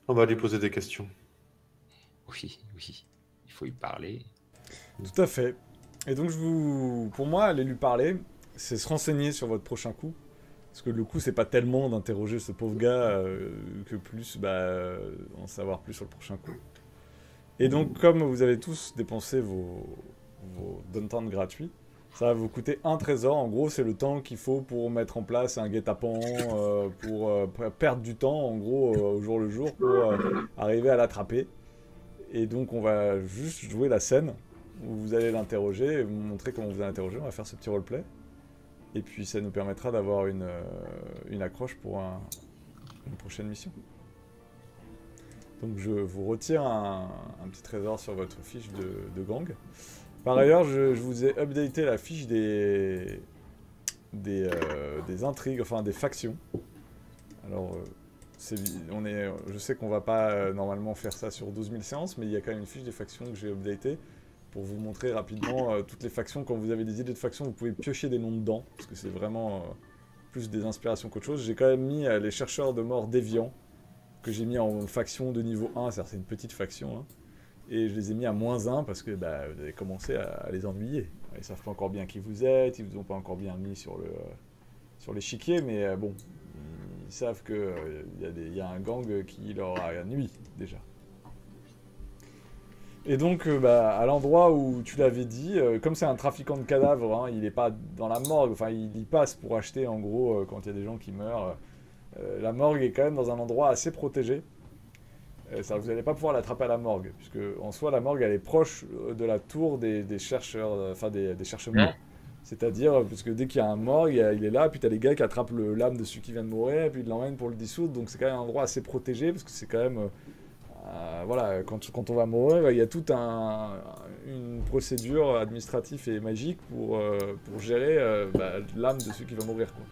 On va lui poser des questions. oui, il faut y parler. Tout à fait. Et donc, pour moi, aller lui parler, c'est se renseigner sur votre prochain coup. Parce que le coup, c'est pas tellement d'interroger ce pauvre gars que plus en savoir plus sur le prochain coup. Et donc, comme vous avez tous dépensé vos downtime gratuits, ça va vous coûter un trésor. En gros, c'est le temps qu'il faut pour mettre en place un guet-apens, pour perdre du temps, en gros, au jour le jour, pour arriver à l'attraper. Et donc, on va juste jouer la scène où vous allez l'interroger et vous montrer comment vous allez l'interroger. On va faire ce petit roleplay. Et puis, ça nous permettra d'avoir une accroche pour une prochaine mission. Donc, je vous retire un petit trésor sur votre fiche de gang. Par ailleurs, je vous ai updaté la fiche des intrigues, enfin des factions. Alors, je sais qu'on va pas normalement faire ça sur 12 000 séances, mais il y a quand même une fiche des factions que j'ai updatée pour vous montrer rapidement toutes les factions. Quand vous avez des idées de factions, vous pouvez piocher des noms dedans, parce que c'est vraiment plus des inspirations qu'autre chose. J'ai quand même mis les chercheurs de mort déviants, que j'ai mis en faction de niveau 1, c'est-à-dire c'est une petite faction, hein. Et je les ai mis à -1 parce que vous avez commencé à les ennuyer. Ils savent pas encore bien qui vous êtes, ils vous ont pas encore bien mis sur l'échiquier, mais bon, ils savent que y a un gang qui leur a nuit déjà. Et donc, à l'endroit où tu l'avais dit, comme c'est un trafiquant de cadavres, hein, il n'est pas dans la morgue, enfin il y passe pour acheter en gros quand il y a des gens qui meurent. La morgue est quand même dans un endroit assez protégé. Ça, vous n'allez pas pouvoir l'attraper à la morgue, puisque en soi la morgue elle est proche de la tour des chercheurs, enfin des chercheurs. C'est-à-dire, puisque dès qu'il y a un mort, il est là, puis tu as les gars qui attrapent l'âme de celui qui vient de mourir, et puis ils l'emmènent pour le dissoudre, donc c'est quand même un endroit assez protégé, parce que c'est quand même... voilà, quand on va mourir, il y a toute une procédure administrative et magique pour gérer l'âme de ceux qui vont mourir, quoi.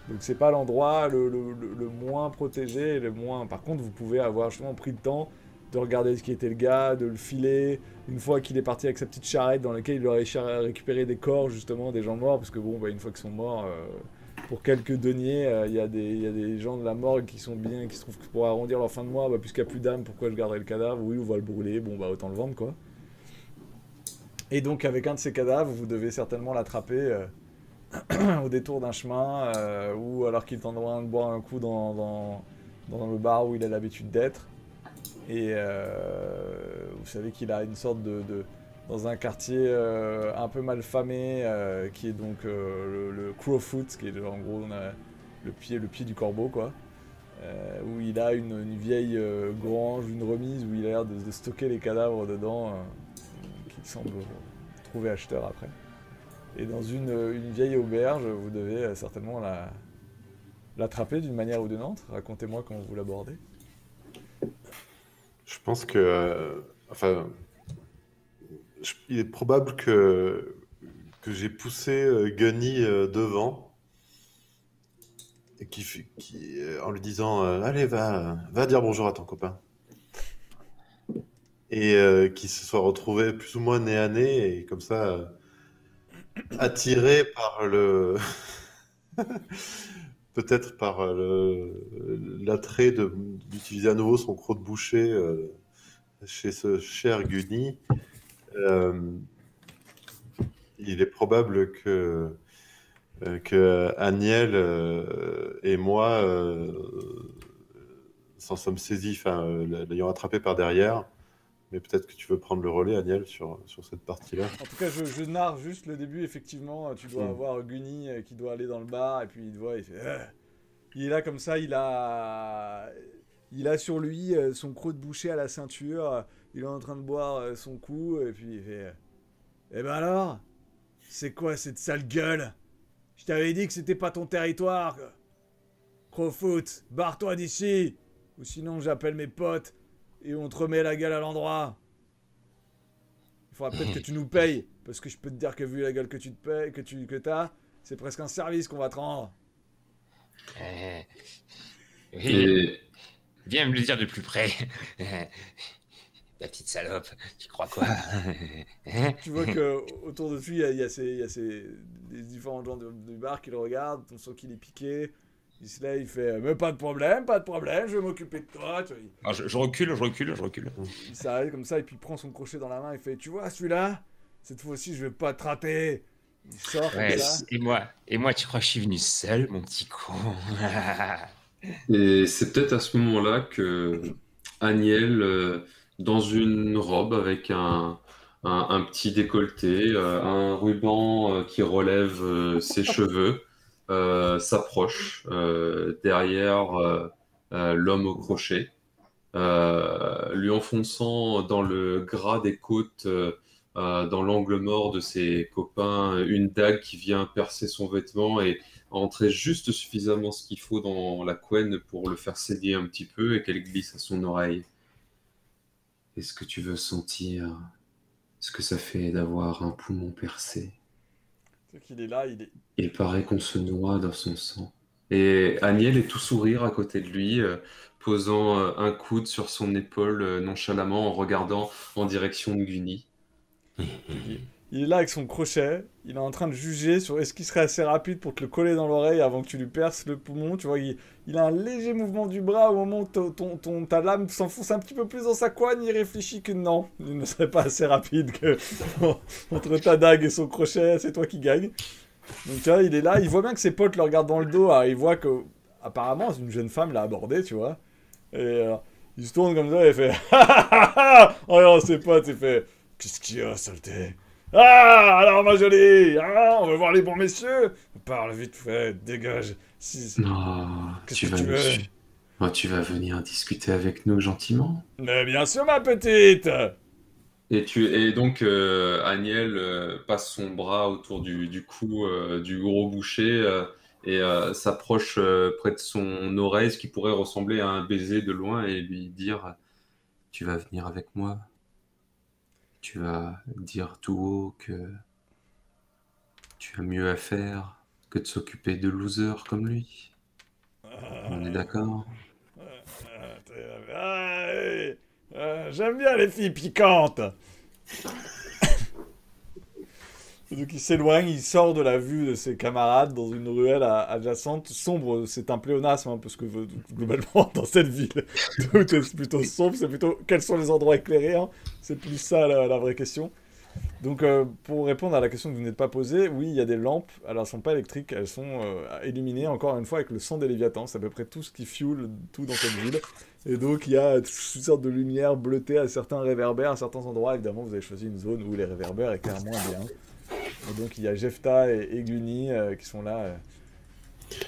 Donc c'est pas l'endroit le moins protégé, le moins... Par contre, vous pouvez avoir justement pris le temps de regarder ce qui était le gars, de le filer, une fois qu'il est parti avec sa petite charrette dans laquelle il aurait récupéré des corps, justement, des gens morts, parce que bon, une fois qu'ils sont morts, pour quelques deniers, il y a des gens de la morgue qui sont bien, qui se trouvent que pour arrondir leur fin de mois, puisqu'il n'y a plus d'âme, pourquoi je garderai le cadavre? Oui, on va le brûler, bon, autant le vendre, quoi. Et donc, avec un de ces cadavres, vous devez certainement l'attraper au détour d'un chemin, ou alors qu'il est en train de boire un coup dans le bar où il a l'habitude d'être. Et vous savez qu'il a une sorte dans un quartier un peu mal famé, qui est donc le Crowfoot, qui est en gros on a le pied du corbeau, quoi. Où il a une vieille grange, une remise où il a l'air de stocker les cadavres dedans, qu'il semble trouver acheteur après. Et dans une vieille auberge, vous devez certainement l'attraper d'une manière ou d'une autre. Racontez-moi comment vous l'abordez. Je pense que... il est probable que j'ai poussé Gunny devant, et en lui disant allez, va dire bonjour à ton copain. Et qui se soit retrouvé plus ou moins nez à nez, et comme ça... attiré par peut-être par l'attrait d'utiliser à nouveau son croc-de-boucher chez ce cher Gunny, il est probable que Aniel et moi s'en sommes saisis, l'ayant attrapé par derrière. Mais peut-être que tu veux prendre le relais, Aniel, sur cette partie-là. En tout cas, je narre juste le début, effectivement. Tu dois avoir Gunny qui doit aller dans le bar, et puis il te voit, il fait... Il est là comme ça, il a sur lui son croc-de-boucher à la ceinture, il est en train de boire son coup, et puis il fait... Eh ben alors, c'est quoi cette sale gueule? Je t'avais dit que c'était pas ton territoire. Crowfoot, barre-toi d'ici, ou sinon j'appelle mes potes. Et on te remet la gueule à l'endroit. Il faudra peut-être que tu nous payes. Parce que je peux te dire que vu la gueule que tu te payes, que t'as, c'est presque un service qu'on va te rendre. Et Viens me le dire de plus près. La petite salope, tu crois quoi? Tu vois qu'autour de lui, il y a des différents gens du bar qui le regardent. On sent qu'il est piqué. Il se lève, il fait mais pas de problème, je vais m'occuper de toi. Tu vois, Alors, je recule. il s'arrête comme ça et puis il prend son crochet dans la main. Il fait tu vois celui-là, cette fois-ci je vais pas te rater. Il sort Ouais, comme ça. et moi, tu crois que je suis venu seul, mon petit con? Et c'est peut-être à ce moment-là que Aniel, dans une robe avec un petit décolleté, un ruban qui relève ses cheveux, s'approche derrière l'homme au crochet, lui enfonçant dans le gras des côtes, dans l'angle mort de ses copains, une dague qui vient percer son vêtement et entrer juste suffisamment ce qu'il faut dans la couenne pour le faire saigner un petit peu et qu'elle glisse à son oreille. Est-ce que tu veux sentir ce que ça fait d'avoir un poumon percé? C'est qu'il est là, Il paraît qu'on se noie dans son sang. Et Aniel est tout sourire à côté de lui, posant un coude sur son épaule nonchalamment en regardant en direction de Gunny. il est là avec son crochet, il est en train de juger sur est-ce qu'il serait assez rapide pour te le coller dans l'oreille avant que tu lui perces le poumon. Tu vois, il a un léger mouvement du bras au moment où ta lame s'enfonce un petit peu plus dans sa couenne. Il réfléchit que non, il ne serait pas assez rapide que entre ta dague et son crochet, c'est toi qui gagne. Donc tu vois, il est là, il voit bien que ses potes le regardent dans le dos, il voit que apparemment une jeune femme l'a abordé, tu vois. Et il se tourne comme ça et il fait oh non, ses potes, il fait qu'est-ce qu'il y a, saleté? Ah, alors ma jolie, on va voir les bons messieurs. Parle vite fait, dégage. Qu'est-ce que tu veux? Tu vas venir discuter avec nous gentiment. Mais bien sûr, ma petite. Et donc Aniel passe son bras autour du cou du gros boucher et s'approche près de son oreille, ce qui pourrait ressembler à un baiser de loin, et lui dire tu vas venir avec moi. Tu vas dire tout haut que tu as mieux à faire que de s'occuper de losers comme lui. On est d'accord? J'aime bien les filles piquantes. Donc il s'éloigne, il sort de la vue de ses camarades dans une ruelle adjacente. Sombre, c'est un pléonasme, hein, parce que globalement, dans cette ville, tout est plutôt sombre. C'est plutôt quels sont les endroits éclairés, hein. C'est plus ça la vraie question. Donc pour répondre à la question que vous n'êtes pas posée, oui, il y a des lampes. Alors elles ne sont pas électriques, elles sont illuminées encore une fois avec le sang des Léviathans. C'est à peu près tout ce qui fuel tout dans cette ville. Et donc il y a toutes sortes de lumières bleutées à certains réverbères, à certains endroits. Évidemment, vous avez choisi une zone où les réverbères éclairent moins bien. Et donc il y a Jefta et Gunny qui sont là.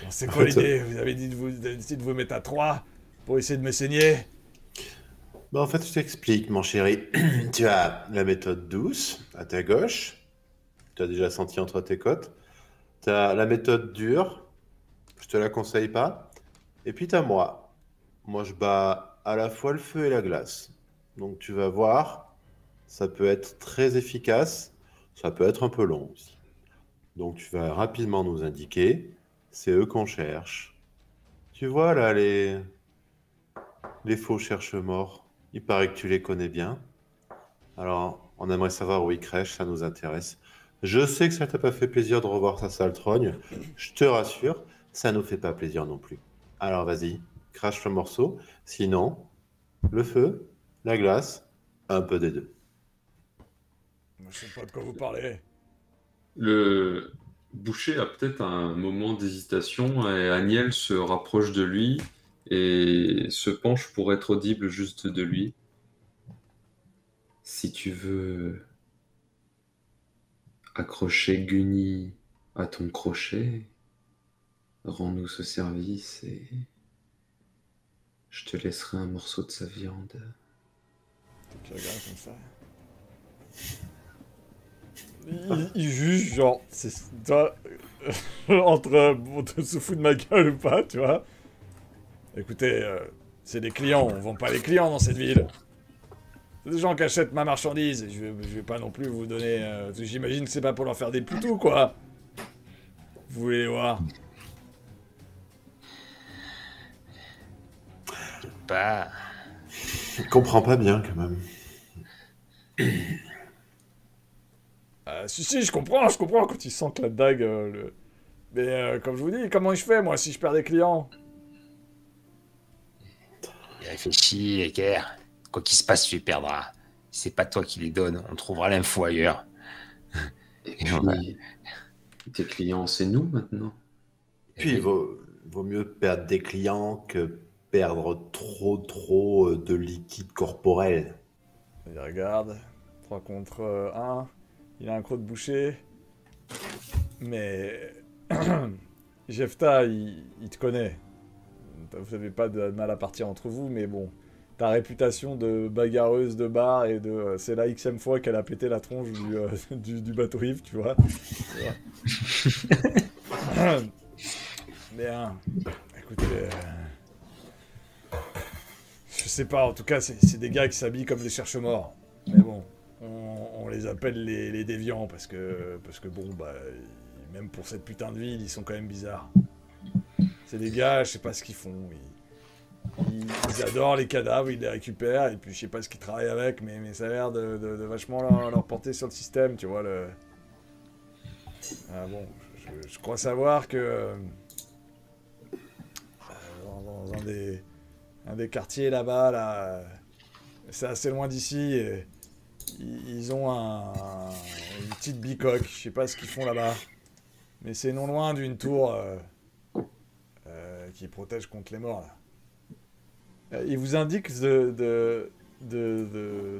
C'est quoi l'idée? Vous avez dit de vous mettre à 3 pour essayer de me saigner? En fait, je t'explique, mon chéri. Tu as la méthode douce à ta gauche. Tu as déjà senti entre tes côtes. Tu as la méthode dure. Je te la conseille pas. Et puis tu as moi. Moi, je bats à la fois le feu et la glace. Donc tu vas voir, ça peut être très efficace. Ça peut être un peu long aussi. Donc tu vas rapidement nous indiquer. C'est eux qu'on cherche. Tu vois là les faux cherche-morts. Il paraît que tu les connais bien. Alors, on aimerait savoir où ils crèchent, ça nous intéresse. Je sais que ça t'a pas fait plaisir de revoir ta sale trogne. Je te rassure, ça nous fait pas plaisir non plus. Alors vas-y, crache le morceau. Sinon, le feu, la glace, un peu des deux. Je sais pas de quoi vous parlez. Le boucher a peut-être un moment d'hésitation et Aniel se rapproche de lui et se penche pour être audible juste de lui. Si tu veux accrocher Gunny à ton crochet, rends-nous ce service et je te laisserai un morceau de sa viande. Qui regarde comme ça. Il juge, genre, c'est toi, entre bon, te se fout de ma gueule ou pas, tu vois. Écoutez, c'est des clients, on vend pas les clients dans cette ville. C'est des gens qui achètent ma marchandise, et je vais pas non plus vous donner... J'imagine que c'est pas pour leur faire des poutous, quoi. Vous voulez voir? Pas. Je comprends pas bien quand même. Si, je comprends quand il sent que la dague... Mais comme je vous dis, comment je fais, moi, si je perds des clients? Il réfléchit, Eker. Quoi qu'il se passe, tu les perdras. C'est pas toi qui les donnes, on trouvera l'info ailleurs. Et puis, tes clients, c'est nous maintenant. Puis il vaut mieux perdre des clients que perdre trop de liquide corporel. Il regarde, 3 contre 1, il a un croc de boucher, mais Jefta, il te connaît. Vous n'avez pas de mal à partir entre vous, mais bon, ta réputation de bagarreuse de bar et de... c'est la xème fois qu'elle a pété la tronche du bateau ivre, tu vois. Mais écoutez... je sais pas, en tout cas, c'est des gars qui s'habillent comme des cherche-morts. Mais bon, on les appelle les déviants parce que bon, bah, même pour cette putain de ville, ils sont quand même bizarres. C'est des gars, je sais pas ce qu'ils font. Ils adorent les cadavres, ils les récupèrent, et puis je sais pas ce qu'ils travaillent avec, mais ça a l'air de vachement leur porter sur le système, tu vois. Ah bon, je crois savoir que dans un des quartiers là-bas, là, c'est assez loin d'ici, et ils ont une petite bicoque, je sais pas ce qu'ils font là-bas, mais c'est non loin d'une tour qui protège contre les morts, là. Il vous indique the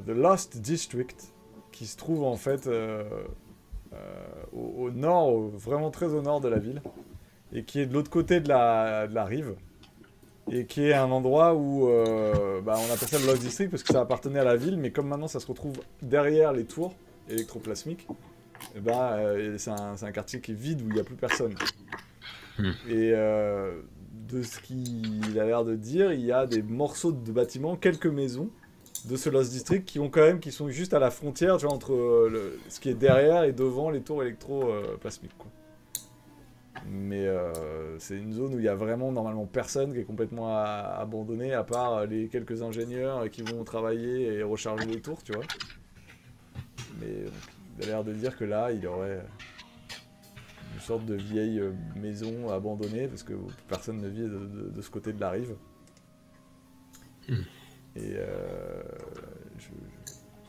Lost District, qui se trouve en fait au nord, vraiment très au nord de la ville, et qui est de l'autre côté de la rive, et qui est un endroit où on appelle ça le Lost District parce que ça appartenait à la ville, mais comme maintenant ça se retrouve derrière les tours électroplasmiques, et c'est un quartier qui est vide où il n'y a plus personne. Et de ce qu'il a l'air de dire, il y a des morceaux de bâtiments, quelques maisons de ce Lost District qui sont juste à la frontière, tu vois, entre ce qui est derrière et devant les tours électroplasmiques, quoi. Mais c'est une zone où il y a vraiment normalement personne, qui est complètement abandonnée, à part les quelques ingénieurs qui vont travailler et recharger les tours, tu vois. Mais il a l'air de dire que là, il y aurait une sorte de vieille maison abandonnée, parce que personne ne vit de ce côté de la rive. Et je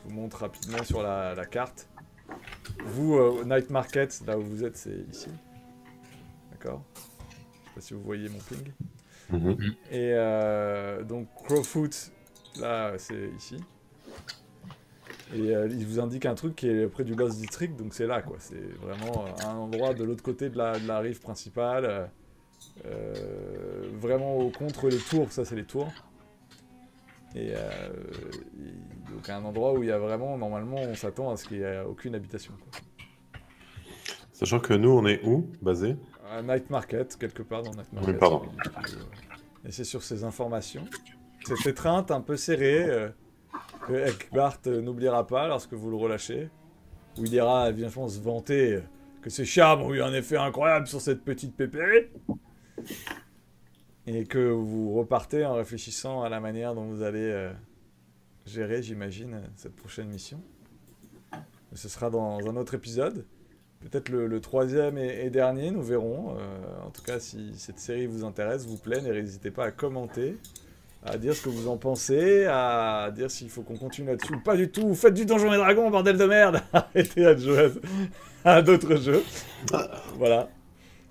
vous montre rapidement sur la carte. Vous, Night Market, là où vous êtes, c'est ici. D'accord. Je sais pas si vous voyez mon ping. Et donc Crowfoot, là c'est ici. Et il vous indique un truc qui est près du Lost District, donc c'est là, quoi. C'est vraiment un endroit de l'autre côté de la rive principale. Vraiment contre les tours, ça c'est les tours. Et donc un endroit où il y a vraiment, normalement on s'attend à ce qu'il n'y ait aucune habitation, quoi. Sachant que nous, on est où, basé? Night Market, quelque part dans Night Market. Oui, pardon. Et c'est sur ces informations, cette étreinte un peu serrée, que Ekbart n'oubliera pas lorsque vous le relâchez, où il ira évidemment se vanter que ses charmes ont eu un effet incroyable sur cette petite pépérite, et que vous repartez en réfléchissant à la manière dont vous allez gérer, j'imagine, cette prochaine mission. Ce sera dans un autre épisode. peut-être le troisième et dernier, nous verrons. En tout cas, si cette série vous intéresse, vous plaît, n'hésitez pas à commenter, à dire ce que vous en pensez, à dire s'il faut qu'on continue là-dessus ou pas du tout. Faites du Donjons et Dragons, bordel de merde. Arrêtez à jouer à d'autres jeux. Voilà.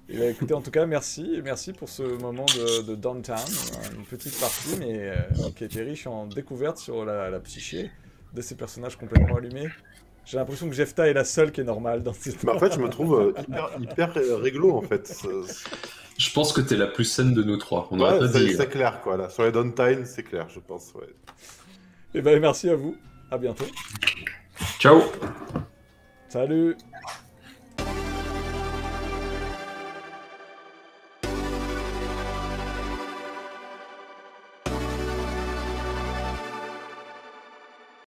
Et bah, écoutez, en tout cas, merci pour ce moment de Downtown, une petite partie, mais qui a été riche en découvertes sur la psyché de ces personnages complètement allumés. J'ai l'impression que Jefta est la seule qui est normale dans cette... En fait, je me trouve hyper réglo, en fait. Je pense que t'es la plus saine de nous trois. On aurait pas dit. C'est clair, quoi. Là. Sur les downtime, c'est clair, je pense. Ouais. Et ben merci à vous. À bientôt. Ciao. Salut.